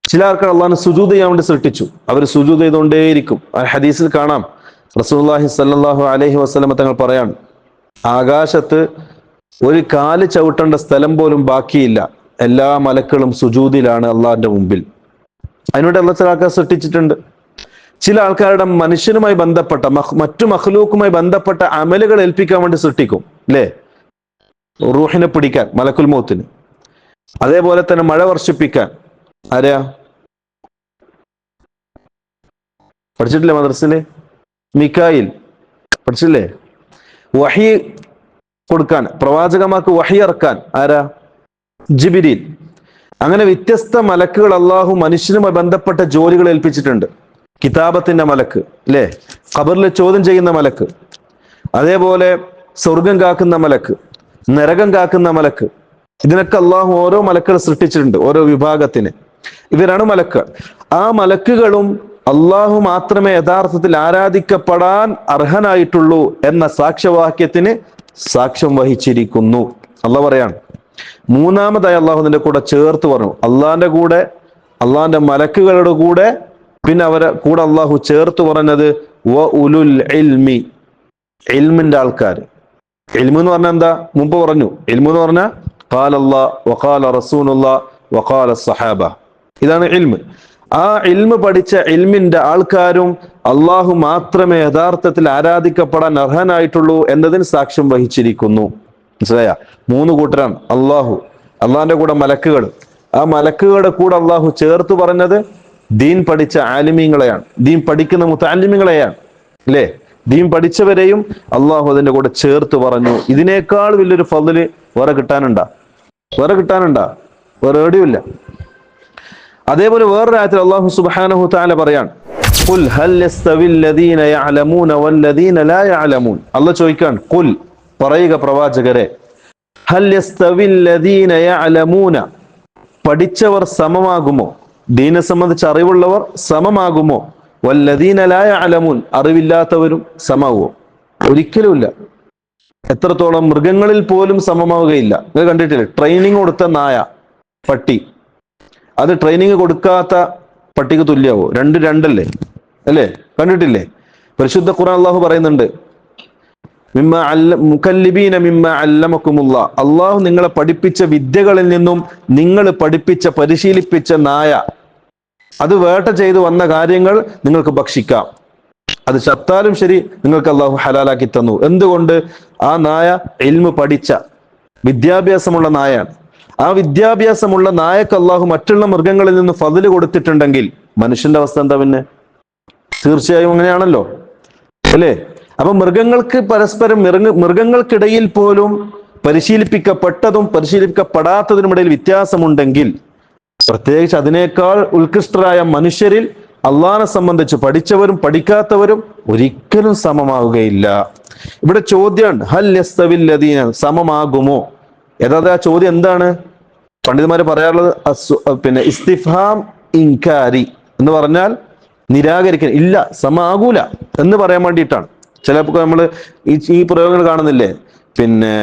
ചില ആൾക്കാർ അള്ളാഹുനെ സുജൂദ് ചെയ്യാൻ വേണ്ടി സൃഷ്ടിച്ചു, അവർ സുജൂദ് ചെയ്തുകൊണ്ടേയിരിക്കും. ആ ഹദീസിൽ കാണാം, റസൂലുള്ളാഹി സ്വല്ലല്ലാഹു അലൈഹി വസല്ലം തങ്ങൾ പറയാണ്, ആകാശത്ത് ഒരു കാല് ചവിട്ടേണ്ട സ്ഥലം പോലും ബാക്കിയില്ല, എല്ലാ മലക്കളും സുജൂദിലാണ് അള്ളാഹിന്റെ മുമ്പിൽ. അതിനോട് അള്ളാഹു ചില ആൾക്കാർ സൃഷ്ടിച്ചിട്ടുണ്ട്. ചില ആൾക്കാരുടെ മനുഷ്യനുമായി ബന്ധപ്പെട്ട മറ്റു മഖ്ലൂക്കുമായി ബന്ധപ്പെട്ട അമലുകൾ ഏൽപ്പിക്കാൻ വേണ്ടി സൃഷ്ടിക്കും, അല്ലേ? റൂഹിനെ പിടിക്കാൻ മലക്കുൽ മൗത്തിന്, അതേപോലെ തന്നെ മഴ വർഷിപ്പിക്കാൻ. ആരെയാ പഠിച്ചിട്ടില്ലേ മദ്രസില്? മിക്കായിൽ പഠിച്ചില്ലേ? വഹി കൊടുക്കാൻ, പ്രവാചകമാർക്ക് വഹി ഇറക്കാൻ ആരാ? ജിബ്രീൽ. അങ്ങനെ വ്യത്യസ്ത മലക്കുകൾ അള്ളാഹു മനുഷ്യനുമായി ബന്ധപ്പെട്ട ജോലികൾ ഏൽപ്പിച്ചിട്ടുണ്ട്. കിതാബത്തിന്റെ മലക്ക്, അല്ലേ? ഖബറിൽ ചോദ്യം ചെയ്യുന്ന മലക്ക്, അതേപോലെ സ്വർഗം കാക്കുന്ന മലക്ക്, നരകം കാക്കുന്ന മലക്ക്. ഇതിനൊക്കെ അള്ളാഹു ഓരോ മലക്കുകൾ സൃഷ്ടിച്ചിട്ടുണ്ട്, ഓരോ വിഭാഗത്തിന്. ഇവരാണ് മലക്ക്. ആ മലക്കുകളും അള്ളാഹു മാത്രമേ യഥാർത്ഥത്തിൽ ആരാധിക്കപ്പെടാൻ അർഹനായിട്ടുള്ളൂ എന്ന സാക്ഷ്യവാക്യത്തിന് സാക്ഷ്യം വഹിച്ചിരിക്കുന്നു. അള്ളാഹ് പറയാണ്. മൂന്നാമതായി അള്ളാഹു ഇതിന്റെ കൂടെ ചേർത്ത് പറഞ്ഞു, അള്ളാഹിന്റെ കൂടെ, അള്ളാഹിന്റെ മലക്കുകളുടെ കൂടെ, പിന്നെ അവരെ കൂടെ അള്ളാഹു ചേർത്ത് പറഞ്ഞത് വ ഉലുൽ ഇൽമി, ഇൽമിന്റെ ആൾക്കാർ. ഇൽമു എന്ന് പറഞ്ഞാൽ എന്താ? മുമ്പ് പറഞ്ഞു. ഇൽമു എന്ന് പറഞ്ഞാൽ ഖാല അല്ലാഹ് വഖാല റസൂലുള്ളാഹ് വഖാല സഹാബ. ഇതാണ് ഇൽമ്. ആ ഇൽമ് പഠിച്ച ഇൽമിന്റെ ആൾക്കാരും അള്ളാഹു മാത്രമേ യഥാർത്ഥത്തിൽ ആരാധിക്കപ്പെടാൻ അർഹനായിട്ടുള്ളൂ എന്നതിന് സാക്ഷ്യം വഹിച്ചിരിക്കുന്നു. മനസ്സിലായ? മൂന്ന് കൂട്ടരാണ്. അള്ളാഹു, അള്ളാഹിന്റെ കൂടെ മലക്കുകൾ. ആ മലക്കുകളുടെ കൂടെ അള്ളാഹു ചേർത്ത് പറഞ്ഞത് ദീൻ പഠിച്ച ആലിമീങ്ങളെയാണ്, ദീൻ പഠിക്കുന്ന മുതഅല്ലിമീങ്ങളെയാണ്, അല്ലേ? ദീൻ പഠിച്ചവരെയും അള്ളാഹു അതിന്റെ കൂടെ ചേർത്ത് പറഞ്ഞു. ഇതിനേക്കാൾ വലിയൊരു ഫضല് വേറെ കിട്ടാനുണ്ടാ? വേറെ എവിടെയുമില്ല. അതേപോലെ വേറൊരു ആയത്തിൽ അള്ളാഹു സുബ്ഹാനഹു തആല പറയാണ്, ഖുൽ ഹൽ യസ്തവിൽ ലദീന യഅലമൂന വല്ലദീന ലാ യഅലമൂൻ. അല്ലാഹു ചോദിക്കാൻ, ഖുൽ, പറയുക പ്രവാചകരെ, ഹൽ യസ്തവിൽ ലദീന യഅലമൂന, പഠിച്ചവർ സമമാകുമോ? ദീനെ സംബന്ധിച്ച് അറിവുള്ളവർ സമമാകുമോ? വല്ലദീന ലാ യഅലമൂൻ, അറിവില്ലാത്തവരും സമാവുമോ? ഒരിക്കലുമില്ല. എത്രത്തോളം മൃഗങ്ങളിൽ പോലും സമമാവുകയില്ല. നിങ്ങൾ കണ്ടിട്ടില്ലേ? ട്രെയിനിങ് കൊടുത്ത നായ, പട്ടി, അത് ട്രെയിനിങ് കൊടുക്കാത്ത പട്ടിക്ക് തുല്യാവോ? രണ്ടല്ലേ? അല്ലേ? കണ്ടിട്ടില്ലേ? പരിശുദ്ധ ഖുർആൻ അല്ലാഹു പറയുന്നുണ്ട്, മുകല്ലിബീന മിമ്മ അല്ലമക്കുമുല്ലാഹ്, അള്ളാഹു നിങ്ങളെ പഠിപ്പിച്ച വിദ്യകളിൽ നിന്നും നിങ്ങൾ പഠിപ്പിച്ച, പരിശീലിപ്പിച്ച നായ, അത് വേട്ട ചെയ്ത് വന്ന കാര്യങ്ങൾ നിങ്ങൾക്ക് ഭക്ഷിക്കാം. അത് ചത്താലും ശരി നിങ്ങൾക്ക് അള്ളാഹു ഹലാലാക്കി തന്നു. എന്തുകൊണ്ട്? ആ നായ ഇൽമു പഠിച്ച, വിദ്യാഭ്യാസമുള്ള നായാണ്. ആ വിദ്യാഭ്യാസമുള്ള നായക്ക് അള്ളാഹു മറ്റുള്ള മൃഗങ്ങളിൽ നിന്ന് ഫضല് കൊടുത്തിട്ടുണ്ടെങ്കിൽ മനുഷ്യന്റെ അവസ്ഥ എന്താ പിന്നെ? തീർച്ചയായും അങ്ങനെയാണല്ലോ, അല്ലേ? അപ്പൊ മൃഗങ്ങൾക്ക് പരസ്പരം, മൃഗങ്ങൾക്കിടയിൽ പോലും പരിശീലിപ്പിക്കപ്പെട്ടതും പരിശീലിപ്പിക്കപ്പെടാത്തതിനുമിടയിൽ വ്യത്യാസമുണ്ടെങ്കിൽ, പ്രത്യേകിച്ച് അതിനേക്കാൾ ഉത്കൃഷ്ടരായ മനുഷ്യരിൽ അള്ളാഹിനെ സംബന്ധിച്ച് പഠിച്ചവരും പഠിക്കാത്തവരും ഒരിക്കലും സമമാവുകയില്ല. ഇവിടെ ചോദ്യമാണ്, ഹൽ യസ്തവിൽ ലദീന, സമമാകുമോ? യഥാർത്ഥ ആ ചോദ്യം എന്താണ്? പണ്ഡിതന്മാര് പറയാറുള്ളത് പിന്നെ ഇസ്തിഫ്ഹാം ഇൻകാരി എന്ന് പറഞ്ഞാൽ നിരാകരിക്കാൻ, ഇല്ല സമാകൂല എന്ന് പറയാൻ വേണ്ടിയിട്ടാണ്. ചിലപ്പോൾ നമ്മൾ ഈ പ്രയോഗങ്ങൾ കാണുന്നില്ലേ? പിന്നെ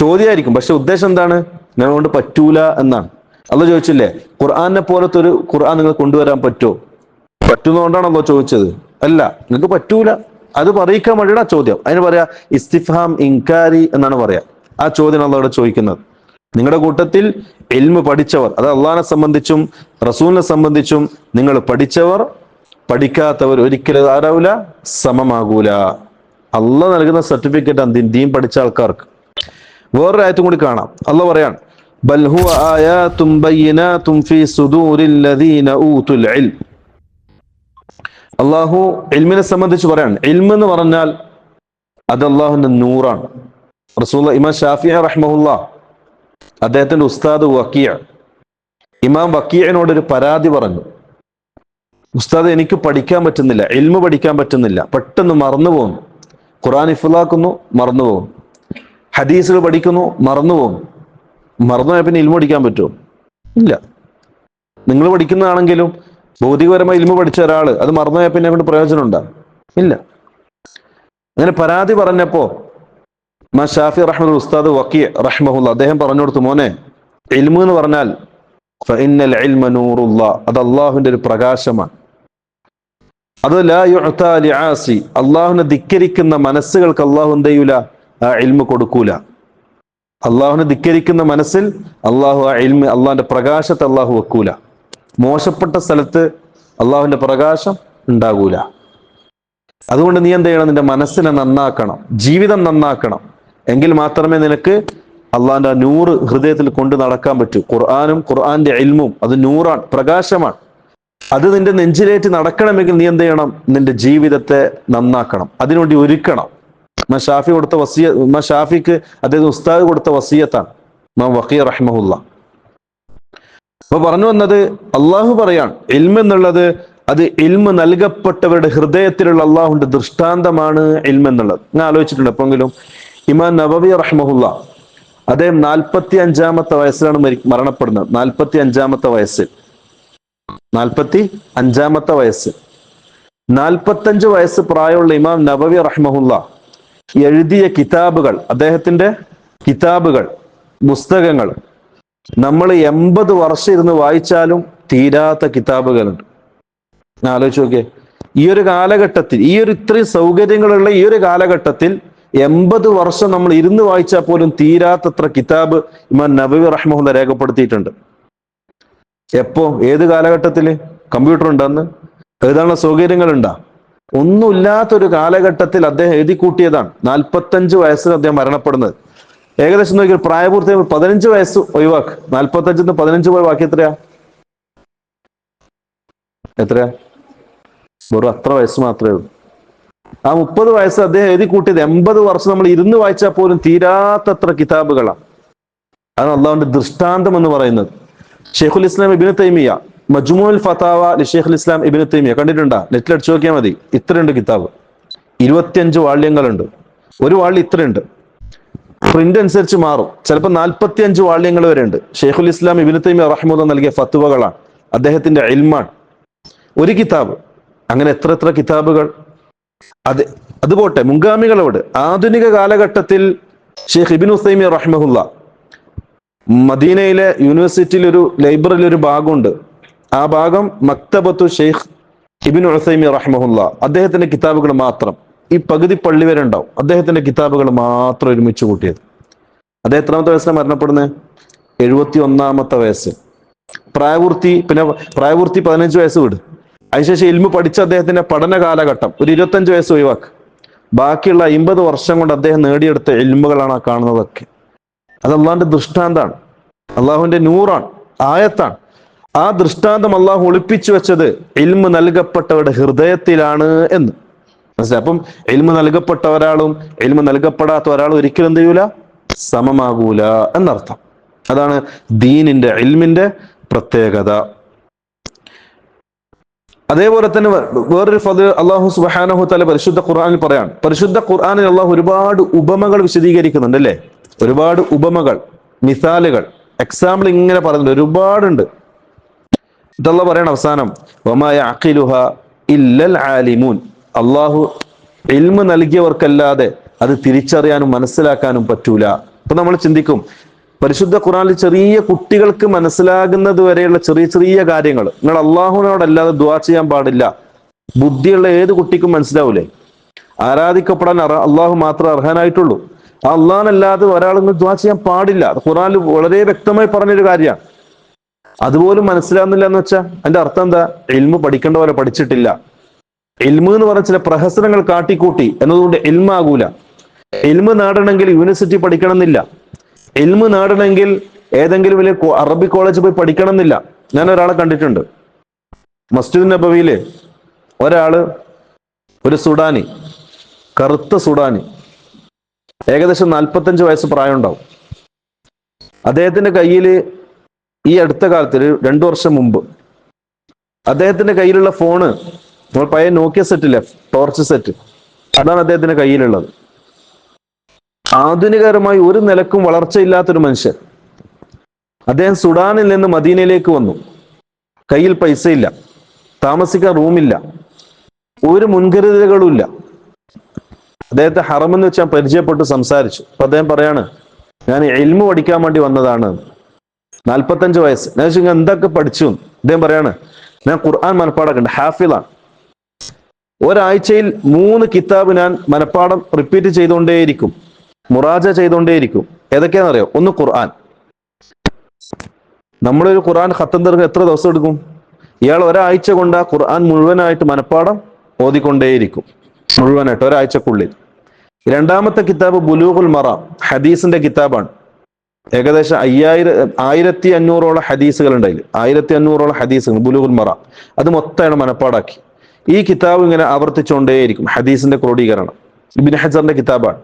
ചോദ്യമായിരിക്കും, പക്ഷെ ഉദ്ദേശം എന്താണ്? ഞങ്ങളെ കൊണ്ട് പറ്റൂല എന്നാണ്. അള്ളാഹ് ചോദിച്ചില്ലേ, ഖുർആനെ പോലത്തെ ഒരു ഖുർആൻ നിങ്ങൾ കൊണ്ടുവരാൻ പറ്റുമോ? പറ്റുന്നതുകൊണ്ടാണ് അള്ളാഹ് ചോദിച്ചത്? അല്ല, നിങ്ങൾക്ക് പറ്റൂല. അത് പറയിക്കാൻ വേണ്ടിയാണ് ആ ചോദ്യം. അതിന് പറയാ ഇസ്തിഫ്ഹാം ഇൻകാരി എന്നാണ് പറയാ. ആ ചോദ്യം അള്ളാഹോട് ചോദിക്കുന്നത്. നിങ്ങളുടെ കൂട്ടത്തിൽ ഇൽമു പഠിച്ചവർ, അത് അള്ളാഹിനെ സംബന്ധിച്ചും റസൂലിനെ സംബന്ധിച്ചും നിങ്ങൾ പഠിച്ചവർ പഠിക്കാത്തവർ ഒരിക്കലും ആരാവൂല, സമമാകൂല. അള്ളാഹ് നൽകുന്ന സർട്ടിഫിക്കറ്റ് ആണ് ദീൻ പഠിച്ച ആൾക്കാർക്ക്. വേറൊരു ആയത്തും കൂടി കാണാം. അള്ളാഹ് പറയാണ്, ബൽ ഹുവ ആയാതും ബയ്യിനാതും ഫീ സുദൂരിൽ ലദീന ഊതുൽ ഇൽം. അള്ളാഹു ഇൽമിനെ സംബന്ധിച്ച് പറയാണ്. ഇൽമ് എന്ന് പറഞ്ഞാൽ അത് അള്ളാഹുവിന്റെ നൂറാണ്. റസൂൽ ഇമാം ഷാഫിഈ റഹ്മഹുല്ലാഹ്, അദ്ദേഹത്തിന്റെ ഉസ്താദ് വക്കീഅ, ഇമാം വക്കീഇനോട് ഒരു പരാതി പറഞ്ഞു. ഉസ്താദ്, എനിക്ക് പഠിക്കാൻ പറ്റുന്നില്ല, ഇൽമു പഠിക്കാൻ പറ്റുന്നില്ല, പെട്ടെന്ന് മറന്നു പോകുന്നു. ഖുർആൻ ഹിഫ്ളാക്കുന്നു, മറന്നു പോകും. ഹദീസുകൾ പഠിക്കുന്നു, മറന്നു പോകും. മറന്നുപോയാൽ പിന്നെ ഇൽമു പഠിക്കാൻ പറ്റുമോ? ഇല്ല. നിങ്ങൾ പഠിക്കുന്നതാണെങ്കിലും ഭൗതികപരമായി ഇൽമു പഠിച്ച ഒരാൾ അത് മറന്നുപോയാൽ പിന്നെ കൊണ്ട് പ്രയോജനം ഉണ്ടാ? ഇല്ല. അങ്ങനെ പരാതി പറഞ്ഞപ്പോ ഷാഫി റഹ്മത്തുൽ ഉസ്താദ് വക്കീ റഹ്മഹുല്ലാ അദ്ദേഹം പറഞ്ഞു കൊടുത്തു, മോനെ, ഇൽമു എന്ന് പറഞ്ഞാൽ ഫഇന്നൽ ഇൽമ നൂറുല്ലാഹ്, അത് അള്ളാഹുവിന്റെ ഒരു പ്രകാശമാണ്. അത് ലാ യുഅതാ ലിആസി, അള്ളാഹുവിനെ ധിക്കരിക്കുന്ന മനസ്സുകൾക്ക് അള്ളാഹു എന്ത് ചെയ്യൂല? ആ ഇൽമു കൊടുക്കൂല. അള്ളാഹുവിനെ ധിക്കരിക്കുന്ന മനസ്സിൽ അള്ളാഹു ആ ഇൽമ, അള്ളാഹിന്റെ പ്രകാശത്തെ അള്ളാഹു വെക്കൂല. മോശപ്പെട്ട സ്ഥലത്ത് അള്ളാഹുവിന്റെ പ്രകാശം ഉണ്ടാകൂല. അതുകൊണ്ട് നീ എന്ത് ചെയ്യണം? നിന്റെ മനസ്സിനെ നന്നാക്കണം, ജീവിതം നന്നാക്കണം. എങ്കിൽ മാത്രമേ നിനക്ക് അള്ളാഹിന്റെ നൂറ് ഹൃദയത്തിൽ കൊണ്ട് നടക്കാൻ പറ്റൂ. ഖുർആനും ഖുർആന്റെ ഇൽമും അത് നൂറാണ്, പ്രകാശമാണ്. അത് നിന്റെ നെഞ്ചിലേറ്റ് നടക്കണമെങ്കിൽ നീ എന്ത് ചെയ്യണം? നിന്റെ ജീവിതത്തെ നന്നാക്കണം, അതിനുവേണ്ടി ഒരുക്കണം. ഷാഫി കൊടുത്ത ഷാഫിക്ക് അദ്ദേഹം ഉസ്താദ് കൊടുത്ത വസിയത്താണ് ഇമാം വഖീ റഹ്മഹുല്ലാ. അപ്പൊ പറഞ്ഞു വന്നത്, അള്ളാഹു പറയാൻ ഇൽമ് എന്നുള്ളത് അത് ഇൽമ് നൽകപ്പെട്ടവരുടെ ഹൃദയത്തിലുള്ള അള്ളാഹുന്റെ ദൃഷ്ടാന്തമാണ് ഇൽമ് എന്നുള്ളത്. ഞാൻ ആലോചിച്ചിട്ടുണ്ട് എപ്പോഴെങ്കിലും? ഇമാം നവവി റഹ്മഹുല്ല അദ്ദേഹം 45-ാമത്തെ വയസ്സിലാണ് മരണപ്പെടുന്നത്. 45-ാമത്തെ വയസ്സിൽ 45-ാമത്തെ വയസ്സ് 45 വയസ്സ് പ്രായമുള്ള ഇമാം നവവി റഹ്മഹുല്ല എഴുതിയ കിതാബുകൾ, അദ്ദേഹത്തിന്റെ കിതാബുകൾ, പുസ്തകങ്ങൾ നമ്മൾ 80 വർഷം ഇരുന്ന് വായിച്ചാലും തീരാത്ത കിതാബുകളുണ്ട്. ആലോചിച്ച് നോക്കിയേ, ഈ ഒരു കാലഘട്ടത്തിൽ, ഈ ഒരു ഇത്രയും സൗകര്യങ്ങളുള്ള ഈ ഒരു കാലഘട്ടത്തിൽ 80 വർഷം നമ്മൾ ഇരുന്ന് വായിച്ചാൽ പോലും തീരാത്തത്ര കിതാബ് ഇമാം നബവി റഹ്മഹുല്ല രേഖപ്പെടുത്തിയിട്ടുണ്ട്. എപ്പോ? ഏത് കാലഘട്ടത്തില്? കമ്പ്യൂട്ടർ ഉണ്ടെന്ന് എഴുതാനുള്ള സൗകര്യങ്ങളുണ്ടാ? ഒന്നുമില്ലാത്തൊരു കാലഘട്ടത്തിൽ അദ്ദേഹം എഴുതി കൂട്ടിയതാണ്. 45 വയസ്സിൽ അദ്ദേഹം മരണപ്പെടുന്നത്. ഏകദേശം നോക്കിയാൽ പ്രായപൂർത്തി 15 വയസ്സ് ഒഴിവാക്ക്. 45 15 പോയി ബാക്കി എത്രയാ? വെറും അത്ര വയസ്സ് മാത്രമേ ഉള്ളൂ. ആ 30 വയസ്സ് അദ്ദേഹം എഴുതി കൂട്ടിയത് 80 വർഷം നമ്മൾ ഇരുന്ന് വായിച്ചാൽ പോലും തീരാത്തത്ര കിതാബുകളാണ്. അതാണ് അള്ളാഹുവിന്റെ ദൃഷ്ടാന്തം എന്ന് പറയുന്നത്. ഷെയ്ഖുൽ ഇസ്ലാം ഇബ്നു തൈമിയ മജ്മുഉൽ ഫതാവ ലിഷെയ്ഖുൽ ഇസ്ലാം ഇബ്നു തൈമിയ കണ്ടിട്ടുണ്ടാ? നെറ്റിൽ അടിച്ചു നോക്കിയാൽ മതി. ഇത്രയുണ്ട് കിതാബ്, 25 വാള്യങ്ങളുണ്ട്. ഒരു വാള്യം ഇത്രയുണ്ട്. പ്രിന്റ് അനുസരിച്ച് മാറും, ചിലപ്പോൾ 45 വാള്യങ്ങൾ വരെ ഉണ്ട്. ഷെയ്ഖുൽ ഇസ്ലാം ഇബ്നു തൈമിയ റഹ്മത്തുള്ളാഹി നൽകിയ ഫത്വകളാണ്, അദ്ദേഹത്തിന്റെ ഇൽമാണ് ഒരു കിതാബ്. അങ്ങനെ എത്ര എത്ര കിതാബുകൾ. അതുപോട്ടെ, മുൻഗാമികളോട് ആധുനിക കാലഘട്ടത്തിൽ ഷെയ്ഖ് ഇബ്നു തൈമിയ റഹ്മഹുല്ല മദീനയിലെ യൂണിവേഴ്സിറ്റിയിൽ ഒരു ലൈബ്രറിയിൽ ഒരു ഭാഗമുണ്ട്. ആ ഭാഗം മക്തബത്തു ഷെയ്ഖ് ഇബ്നു ഉസൈമി റഹ്മഹുല്ല, അദ്ദേഹത്തിന്റെ കിതാബുകൾ മാത്രം. ഈ പകുതി പള്ളി വരെ ഉണ്ടാവും അദ്ദേഹത്തിന്റെ കിതാബുകൾ മാത്രം ഒരുമിച്ച് കൂട്ടിയത്. അദ്ദേഹം എത്രാമത്തെ വയസ്സിലാണ് മരണപ്പെടുന്നത്? 71-ാമത്തെ വയസ്സ്. പ്രായപൂർത്തി 15 വയസ്സ് വിട്. അതിനുശേഷം ഇൽമു പഠിച്ച അദ്ദേഹത്തിന്റെ പഠന കാലഘട്ടം ഒരു 25 വയസ്സ് ഒഴിവാക്ക്. ബാക്കിയുള്ള 50 വർഷം കൊണ്ട് അദ്ദേഹം നേടിയെടുത്ത ഇൽമുകളാണ് ആ കാണുന്നതൊക്കെ. അത് അള്ളാഹുന്റെ ദൃഷ്ടാന്താണ്, അള്ളാഹുവിന്റെ നൂറാണ്, ആയത്താണ്. ആ ദൃഷ്ടാന്തം അള്ളാഹു ഒളിപ്പിച്ചു വെച്ചത് ഇൽമു നൽകപ്പെട്ടവരുടെ ഹൃദയത്തിലാണ് എന്ന് മനസ്സിലായി. അപ്പം ഇൽമു നൽകപ്പെട്ട ഒരാളും ഇൽമു നൽകപ്പെടാത്ത ഒരാളും ഒരിക്കലും എന്ത് ചെയ്യൂല? സമമാകൂല എന്നർത്ഥം. അതാണ് ദീനിന്റെ ഇൽമിന്റെ പ്രത്യേകത. അതേപോലെ തന്നെ വേറൊരു ഫദ്ൽ അള്ളാഹു സുബ്ഹാനഹു വ തആല പരിശുദ്ധ ഖുർആനിൽ പറയാണ്. പരിശുദ്ധ ഖുർആനിൽ അള്ളാഹു ഒരുപാട് ഉപമകൾ വിശദീകരിക്കുന്നുണ്ട് അല്ലേ? ഒരുപാട് ഉപമകൾ, മിസാലുകൾ, എക്സാമ്പിൾ ഇങ്ങനെ പറയുന്നുണ്ട്, ഒരുപാടുണ്ട്. ഇതല്ല പറയണം അവസാനം, വമാ യഅഖിലുഹാ ഇല്ലൽ ആലിമൂൻ. അള്ളാഹു ഇൽമു നൽകിയവർക്കല്ലാതെ അത് തിരിച്ചറിയാനും മനസ്സിലാക്കാനും പറ്റൂല. അപ്പൊ നമ്മൾ ചിന്തിക്കും, പരിശുദ്ധ ഖുർആനിൽ ചെറിയ കുട്ടികൾക്ക് മനസ്സിലാകുന്നത് വരെയുള്ള ചെറിയ ചെറിയ കാര്യങ്ങൾ നിങ്ങൾ അള്ളാഹുവിനോടല്ലാതെ ദുആ ചെയ്യാൻ പാടില്ല. ബുദ്ധിയുള്ള ഏത് കുട്ടിക്കും മനസ്സിലാവൂലേ? ആരാധിക്കപ്പെടാൻ അള്ളാഹു മാത്രമേ അർഹനായിട്ടുള്ളൂ. ആ അള്ളാഹനല്ലാതെ ഒരാൾ ദുആ ചെയ്യാൻ പാടില്ല. ഖുർആനിൽ വളരെ വ്യക്തമായി പറഞ്ഞൊരു കാര്യമാണ്. അതുപോലും മനസ്സിലാവുന്നില്ല എന്ന് വെച്ചാൽ അതിന്റെ അർത്ഥം എന്താ? ഇൽമു പഠിക്കേണ്ട പോലെ പഠിച്ചിട്ടില്ല. ഇൽമു എന്ന് പറഞ്ഞ ചില പ്രഹസനങ്ങൾ കാട്ടിക്കൂട്ടി എന്നതുകൊണ്ട് ഇൽമാകൂല. ഇൽമു നേടണമെങ്കിൽ യൂണിവേഴ്സിറ്റി പഠിക്കണം എന്നില്ല. ഇൽമു നേടണമെങ്കിൽ ഏതെങ്കിലും വലിയ അറബി കോളേജ് പോയി പഠിക്കണം എന്നില്ല. ഞാൻ ഒരാളെ കണ്ടിട്ടുണ്ട്, മസ്ജിദ് നബവിയില് ഒരാള്, ഒരു സുഡാനി, കറുത്ത സുഡാനി, ഏകദേശം 45 വയസ്സ് പ്രായം ഉണ്ടാവും. അദ്ദേഹത്തിന്റെ കയ്യിൽ ഈ അടുത്ത കാലത്ത് 2 വർഷം മുമ്പ് അദ്ദേഹത്തിന്റെ കയ്യിലുള്ള ഫോണ് നമ്മൾ പഴയ നോക്കിയ സെറ്റില്ലേ, ടോർച്ച് സെറ്റ്, അതാണ് അദ്ദേഹത്തിന്റെ കയ്യിലുള്ളത്. ആധുനികരമായി ഒരു നിലക്കും വളർച്ചയില്ലാത്തൊരു മനുഷ്യൻ. അദ്ദേഹം സുഡാനിൽ നിന്ന് മദീനയിലേക്ക് വന്നു. കയ്യിൽ പൈസയില്ല, താമസിക്കാൻ റൂമില്ല, ഒരു മുൻകരുതലുകളും ഇല്ല. അദ്ദേഹത്തെ ഹറമെന്ന് വെച്ചാൽ പരിചയപ്പെട്ട് സംസാരിച്ചു. അപ്പൊ അദ്ദേഹം പറയാണ്, ഞാൻ ഇൽമു പഠിക്കാൻ വേണ്ടി വന്നതാണ്. 45 വയസ്സ്. ഞാൻ ചോദിച്ചു എന്തൊക്കെ പഠിച്ചു? അദ്ദേഹം പറയാണ്, ഞാൻ ഖുർആൻ മനപ്പാടാക്കുന്നുണ്ട്, ഹാഫിളാണ്. ഒരാഴ്ചയിൽ 3 കിതാബ് ഞാൻ മനപ്പാടം റിപ്പീറ്റ് ചെയ്തുകൊണ്ടേയിരിക്കും, മുറാജ ചെയ്തുകൊണ്ടേയിരിക്കും. ഏതൊക്കെയാണെന്നറിയോ? ഒന്ന് ഖുർആൻ. നമ്മളൊരു ഖുർആൻ ഖത്തം തീർക്കാൻ എത്ര ദിവസം എടുക്കും? ഇയാൾ ഒരാഴ്ച കൊണ്ട് ആ ഖുർആൻ മുഴുവനായിട്ട് മനപ്പാടം ഓതിക്കൊണ്ടേയിരിക്കും, മുഴുവനായിട്ട് ഒരാഴ്ചക്കുള്ളിൽ. രണ്ടാമത്തെ കിതാബ് ബുലൂഗുൽ മറാം, ഹദീസിന്റെ കിതാബാണ്. ഏകദേശം 1500ഓളം ഹദീസുകൾ ഉണ്ടായില്ല, 1500ഓളം ഹദീസുകൾ ബുലൂഗുൽ മറാം. അത് മൊത്തമാണ് മനപ്പാടാക്കി. ഈ കിതാബ് ഇങ്ങനെ ആവർത്തിച്ചുകൊണ്ടേയിരിക്കും, ഹദീസിന്റെ ക്രോഡീകരണം. ഇബ്നു ഹജറിന്റെ കിതാബാണ്.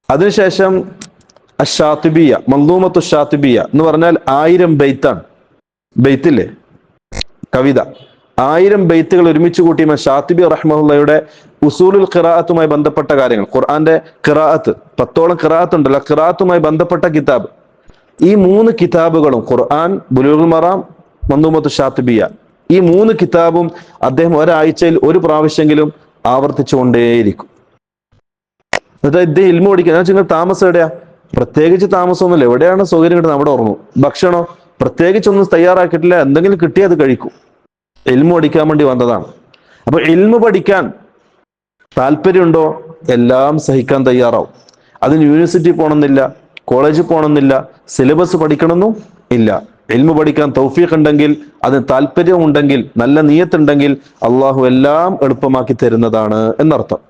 അതിനുശേഷം അഷാത്തിബിയ, മൻദൂമത്തു ഷാത്തിബിയ എന്ന് പറഞ്ഞാൽ 1000 ബൈത്താണ്. ബെയ്ത്തില്ലേ, കവിത, 1000 ബെയ്ത്തുകൾ ഒരുമിച്ച് കൂട്ടി ഇമാം ഷാത്തിബി റഹ്മത്തുള്ളാഹിയുടെ ഉസൂലുൽ ഖിറാഅത്തുമായി ബന്ധപ്പെട്ട കാര്യങ്ങൾ, ഖുർആന്റെ ഖിറാഅത്ത് 10ഓളം ഖിറാഅത്ത് ഉണ്ടല്ലോ, ഖിറാഅത്തുമായി ബന്ധപ്പെട്ട കിതാബ്, ഈ 3 കിതാബുകളും ഖുർആൻ, ബുലൂഗുൽ മറാം, മൻദൂമത്തു ഷാത്തിബിയ, ഈ 3 കിതാബും അദ്ദേഹം ഒരാഴ്ചയിൽ ഒരു പ്രാവശ്യമെങ്കിലും ആവർത്തിച്ചുകൊണ്ടേയിരിക്കും. എന്നിട്ട് ഇദ്ദേഹം ഇൽമു പഠിക്കുക. നിങ്ങൾ താമസം എവിടെയാ? പ്രത്യേകിച്ച് താമസമൊന്നുമില്ല, എവിടെയാണ് സൗകര്യം കിട്ടുന്നത് അവിടെ ഉറങ്ങും. ഭക്ഷണോ പ്രത്യേകിച്ചൊന്നും തയ്യാറാക്കിയിട്ടില്ല, എന്തെങ്കിലും കിട്ടിയാൽ അത് കഴിക്കും. ഇൽമു പഠിക്കാൻ വേണ്ടി വന്നതാണ്. അപ്പൊ ഇൽമു പഠിക്കാൻ താല്പര്യമുണ്ടോ? എല്ലാം സഹിക്കാൻ തയ്യാറാവും. അതിന് യൂണിവേഴ്സിറ്റി പോകണമെന്നില്ല, കോളേജിൽ പോകണമെന്നില്ല, സിലബസ് പഠിക്കണമെന്നും ഇല്ല. ഇൽമു പഠിക്കാൻ തൗഫീഖ് ഉണ്ടെങ്കിൽ, അതിന് താല്പര്യമുണ്ടെങ്കിൽ, നല്ല നിയത്തുണ്ടെങ്കിൽ അള്ളാഹു എല്ലാം എളുപ്പമാക്കി തരുന്നതാണ് എന്നർത്ഥം.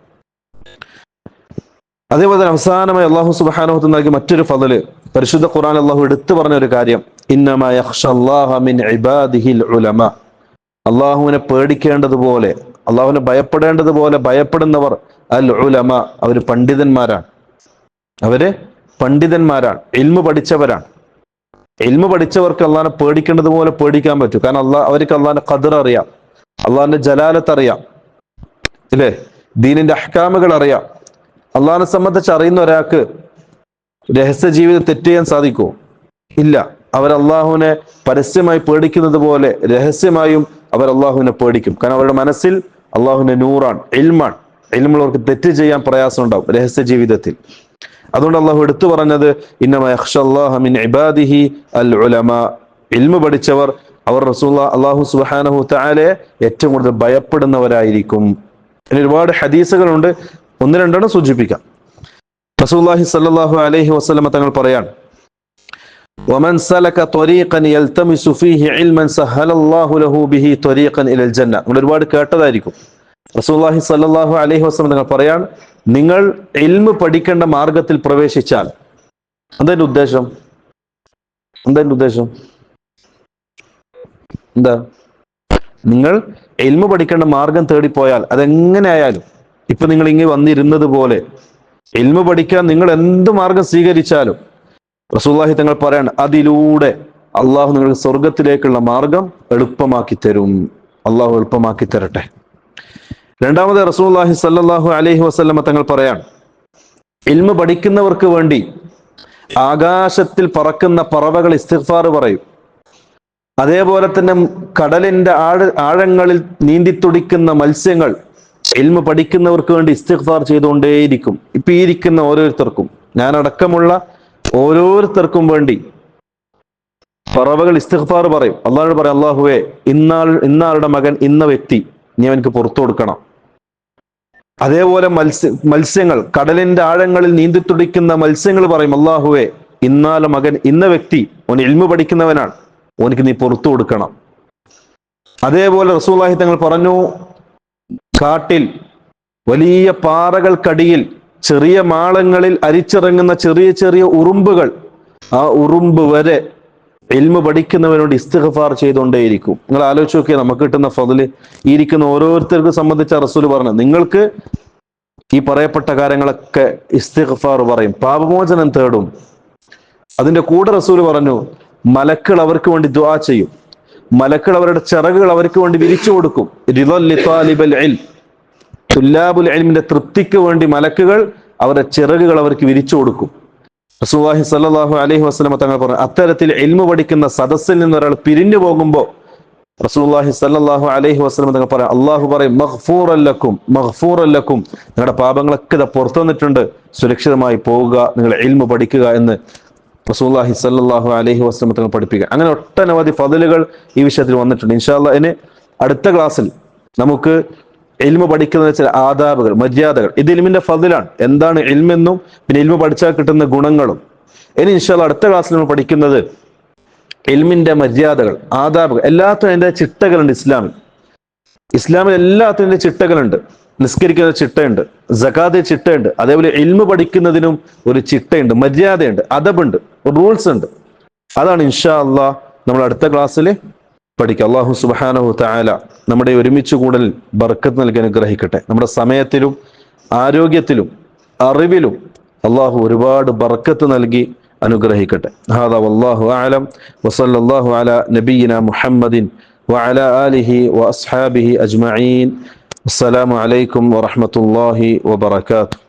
അതേപോലെ തന്നെ അവസാനമായി അള്ളാഹു സുബ്ഹാനഹു വ തആല നൽകിയ മറ്റൊരു ഫളല്, പരിശുദ്ധ ഖുർആൻ അള്ളാഹു എടുത്തു പറഞ്ഞ ഒരു കാര്യം, ഇന്നമാ യഖ്ഷല്ലാഹ മിൻ ഇബാദിഹിൽ ഉലമാ, അള്ളാഹുവിനെ പേടിക്കേണ്ടതുപോലെ, അള്ളാഹുവിനെ ഭയപ്പെടേണ്ടതുപോലെ ഭയപ്പെടുന്നവർ അൽ ഉലമ, അവര് പണ്ഡിതന്മാരാണ്. അവര് പണ്ഡിതന്മാരാണ്, ഇൽമു പഠിച്ചവരാണ്. ഇൽമു പഠിച്ചവർക്ക് അള്ളാഹിനെ പേടിക്കേണ്ടതുപോലെ പേടിക്കാൻ പറ്റും. കാരണം അവർക്ക് അള്ളാഹിന്റെ ഖദർ അറിയാം, അള്ളാഹിന്റെ ജലാലത്ത് അറിയാം, ഇല്ലേ, ദീനിന്റെ അഹ്കാമുകൾ അറിയാം. അള്ളാഹിനെ സംബന്ധിച്ച് അറിയുന്ന ഒരാൾക്ക് രഹസ്യ ജീവിതം തെറ്റ് ചെയ്യാൻ സാധിക്കുമോ? ഇല്ല. അവർ അള്ളാഹുവിനെ പരസ്യമായി പേടിക്കുന്നത് പോലെ രഹസ്യമായും അവർ അള്ളാഹുവിനെ പേടിക്കും. കാരണം അവരുടെ മനസ്സിൽ അള്ളാഹുവിന്റെ നൂറാണ്, ഇൽമാണ്. ഇൽമുള്ളവർക്ക് തെറ്റ് ചെയ്യാൻ പ്രയാസം ഉണ്ടാവും രഹസ്യ ജീവിതത്തിൽ. അതുകൊണ്ട് അള്ളാഹു എടുത്തു പറഞ്ഞത് ഇന്നമാ യഖ്ഷല്ലാഹ മിൻ ഇബാദിഹി അൽ ഉലമാ, ഇൽമു പഠിച്ചവർ അവർ അള്ളാഹു സുബ്ഹാനഹു തആലയെ ഏറ്റവും കൂടുതൽ ഭയപ്പെടുന്നവരായിരിക്കും. ഇനി ഒരുപാട് ഹദീസുകളുണ്ട്, 1-2 സൂചിപ്പിക്കാം. റസൂലുള്ളാഹി സ്വല്ലല്ലാഹു അലൈഹി വസല്ലം തങ്ങൾ പറയാണ്, വമൻ സലക ത്വരീഖൻ യൽതമിസു ഫീഹി ഇൽമൻ സഹലല്ലാഹു ലഹു ബിഹി ത്വരീഖൻ ഇലൽ ജന്ന. നിങ്ങൾ ഒരുപാട് കേട്ടതായിരിക്കും. റസൂലുള്ളാഹി സ്വല്ലല്ലാഹു അലൈഹി വസല്ലം തങ്ങൾ പറയാണ്, നിങ്ങൾ ഇൽമു പഠിക്കേണ്ട മാർഗത്തിൽ പ്രവേശിച്ചാൽ, എന്താ ഉദ്ദേശം? എന്താ? നിങ്ങൾ ഇൽമു പഠിക്കേണ്ട മാർഗം തേടിപ്പോയാൽ, അതെങ്ങനെയായാലും, ഇപ്പൊ നിങ്ങൾ ഇങ്ങനെ വന്നിരുന്നത് പോലെ ഇൽമു പഠിക്കാൻ നിങ്ങൾ എന്ത് മാർഗം സ്വീകരിച്ചാലും റസൂലുള്ളാഹി തങ്ങൾ പറയാണ്, അതിലൂടെ അള്ളാഹു നിങ്ങൾക്ക് സ്വർഗത്തിലേക്കുള്ള മാർഗം എളുപ്പമാക്കി തരും. അള്ളാഹു എളുപ്പമാക്കി തരട്ടെ. രണ്ടാമത് റസൂലുള്ളാഹി സ്വല്ലല്ലാഹു അലൈഹി വസല്ലം തങ്ങൾ പറയാണ്, ഇൽമു പഠിക്കുന്നവർക്ക് വേണ്ടി ആകാശത്തിൽ പറക്കുന്ന പറവകൾ ഇസ്തിഗ്ഫാർ പറയും. അതേപോലെ തന്നെ കടലിന്റെ ആഴങ്ങളിൽ നീന്തിത്തുടിക്കുന്ന മത്സ്യങ്ങൾ ഇൽമു പഠിക്കുന്നവർക്ക് വേണ്ടി ഇസ്തിഗ്ഫാർ ചെയ്തുകൊണ്ടേയിരിക്കും. ഇപ്പൊ ഈ ഇരിക്കുന്ന ഓരോരുത്തർക്കും, ഞാനടക്കമുള്ള ഓരോരുത്തർക്കും വേണ്ടി പറവകൾ ഇസ്തിഗ്ഫാർ പറയും. അള്ളാഹുവോട് പറയും, അള്ളാഹുവേ, ഇന്നാളുടെ മകൻ ഇന്ന വ്യക്തി നീ അവനക്ക് പുറത്തു കൊടുക്കണം. അതേപോലെ മത്സ്യങ്ങൾ, കടലിന്റെ ആഴങ്ങളിൽ നീന്തിത്തുടിക്കുന്ന മത്സ്യങ്ങൾ പറയും, അള്ളാഹുവേ, ഇന്നാളുടെ മകൻ ഇന്ന വ്യക്തി, ഓൻ ഇൽമു പഠിക്കുന്നവനാണ്, ഓനിക്ക് നീ പുറത്തു കൊടുക്കണം. അതേപോലെ റസൂലുള്ളാഹി തങ്ങൾ പറഞ്ഞു, കാട്ടിൽ വലിയ പാറകൾക്കടിയിൽ ചെറിയ മാളങ്ങളിൽ അരിച്ചിറങ്ങുന്ന ചെറിയ ചെറിയ ഉറുമ്പുകൾ, ആ ഉറുമ്പ് വരെ ഇൽമു പഠിക്കുന്നവനോട് ഇസ്തിഗ്ഫാർ ചെയ്തുകൊണ്ടേയിരിക്കും. നിങ്ങൾ ആലോചിച്ച് നോക്കിയാൽ നമുക്ക് കിട്ടുന്ന ഫضല്. ഈ ഇരിക്കുന്ന ഓരോരുത്തർക്ക് സംബന്ധിച്ച റസൂൽ പറഞ്ഞു, നിങ്ങൾക്ക് ഈ പറയപ്പെട്ട കാര്യങ്ങളൊക്കെ ഇസ്തിഗ്ഫാർ പറയും, പാപമോചനം തേടും. അതിന്റെ കൂടെ റസൂൽ പറഞ്ഞു, മലക്കുകൾ അവർക്ക് വേണ്ടി ദുആ ചെയ്യും. മലക്കുകൾ അവരുടെ ചിറകുകൾ അവർക്ക് വേണ്ടി വിരിച്ചു കൊടുക്കും. തുല്ലാബുൽ ഇൽമിന്റെ തൃപ്തിക്ക് വേണ്ടി മലക്കുകൾ അവരുടെ ചിറകുകൾ അവർക്ക് വിരിച്ചു കൊടുക്കും. റസൂലുള്ളാഹി സ്വല്ലല്ലാഹു അലൈഹി വസല്ലം തങ്ങൾ പറഞ്ഞു, അത്തരത്തിൽ ഇൽമു പഠിക്കുന്ന സദസ്സിൽ നിന്ന് ഒരാൾ പിരിഞ്ഞു പോകുമ്പോൾ റസൂലുള്ളാഹി സ്വല്ലല്ലാഹു അലൈഹി വസല്ലം തങ്ങൾ പറയാം, അള്ളാഹു പറയും, മഗ്ഫൂറൻ ലക്കും, നിങ്ങളുടെ പാപങ്ങളൊക്കെ ഇതാ പുറത്തു വന്നിട്ടുണ്ട്, സുരക്ഷിതമായി പോവുക, നിങ്ങൾ ഇൽമു പഠിക്കുക എന്ന് റസൂലുള്ളാഹി സ്വല്ലല്ലാഹു അലൈഹി വസല്ലം തങ്ങൾ പഠിപ്പിക്കുക. അങ്ങനെ ഒട്ടനവധി ഫضലുകൾ ഈ വിഷയത്തിൽ വന്നിട്ടുണ്ട്. ഇൻഷാ അല്ലാഹ് ഇനി അടുത്ത ക്ലാസ്സിൽ നമുക്ക് ഇൽമു പഠിക്കുന്ന ചില ആദാബുകൾ, മര്യാദകൾ, ഇത് ഇൽമിന്റെ ഫضലാണ്, എന്താണ് ഇൽമെന്നും പിന്നെ ഇൽമു പഠിച്ചാൽ കിട്ടുന്ന ഗുണങ്ങളും. ഇനി ഇൻഷാ അല്ലാഹ് അടുത്ത ക്ലാസ്സിൽ നമ്മൾ പഠിക്കുന്നത് ഇൽമിന്റെ മര്യാദകൾ, ആദാബുകൾ. എല്ലാത്തിനും അതിന്റെ ചിട്ടകളുണ്ട്. ഇസ്ലാമിൽ എല്ലാത്തിനും ചിട്ടകളുണ്ട്. നിസ്കരിക്കുന്ന ചിട്ടയുണ്ട്, സകാത്ത് ചിട്ടയുണ്ട്, അതേപോലെ ഇൽമു പഠിക്കുന്നതിനും ഒരു ചിട്ടയുണ്ട്, മര്യാദയുണ്ട്, അദബുണ്ട്, റൂൾസ് ഉണ്ട്. അതാണ് ഇൻഷാ അല്ലാഹ് നമ്മൾ അടുത്ത ക്ലാസ്സിൽ പഠിക്കുക. അല്ലാഹു സുബ്ഹാനഹു തആല നമ്മുടെ ഒരുമിച്ച് കൂടലിൽ ബർക്കത്ത് നൽകി അനുഗ്രഹിക്കട്ടെ. നമ്മുടെ സമയത്തിലും ആരോഗ്യത്തിലും അറിവിലും അല്ലാഹു ഒരുപാട് ബർക്കത്ത് നൽകി അനുഗ്രഹിക്കട്ടെ. ഹാദാ വല്ലാഹു അഅലം വസല്ലല്ലാഹു അലാ നബിയിനാ മുഹമ്മദിൻ വഅലാ ആലിഹി വഅസ്ഹാബിഹി അജ്മഈൻ. അസ്സലാമു അലൈക്കും വറഹ്മത്തുള്ളാഹി വബറകാതുഹു.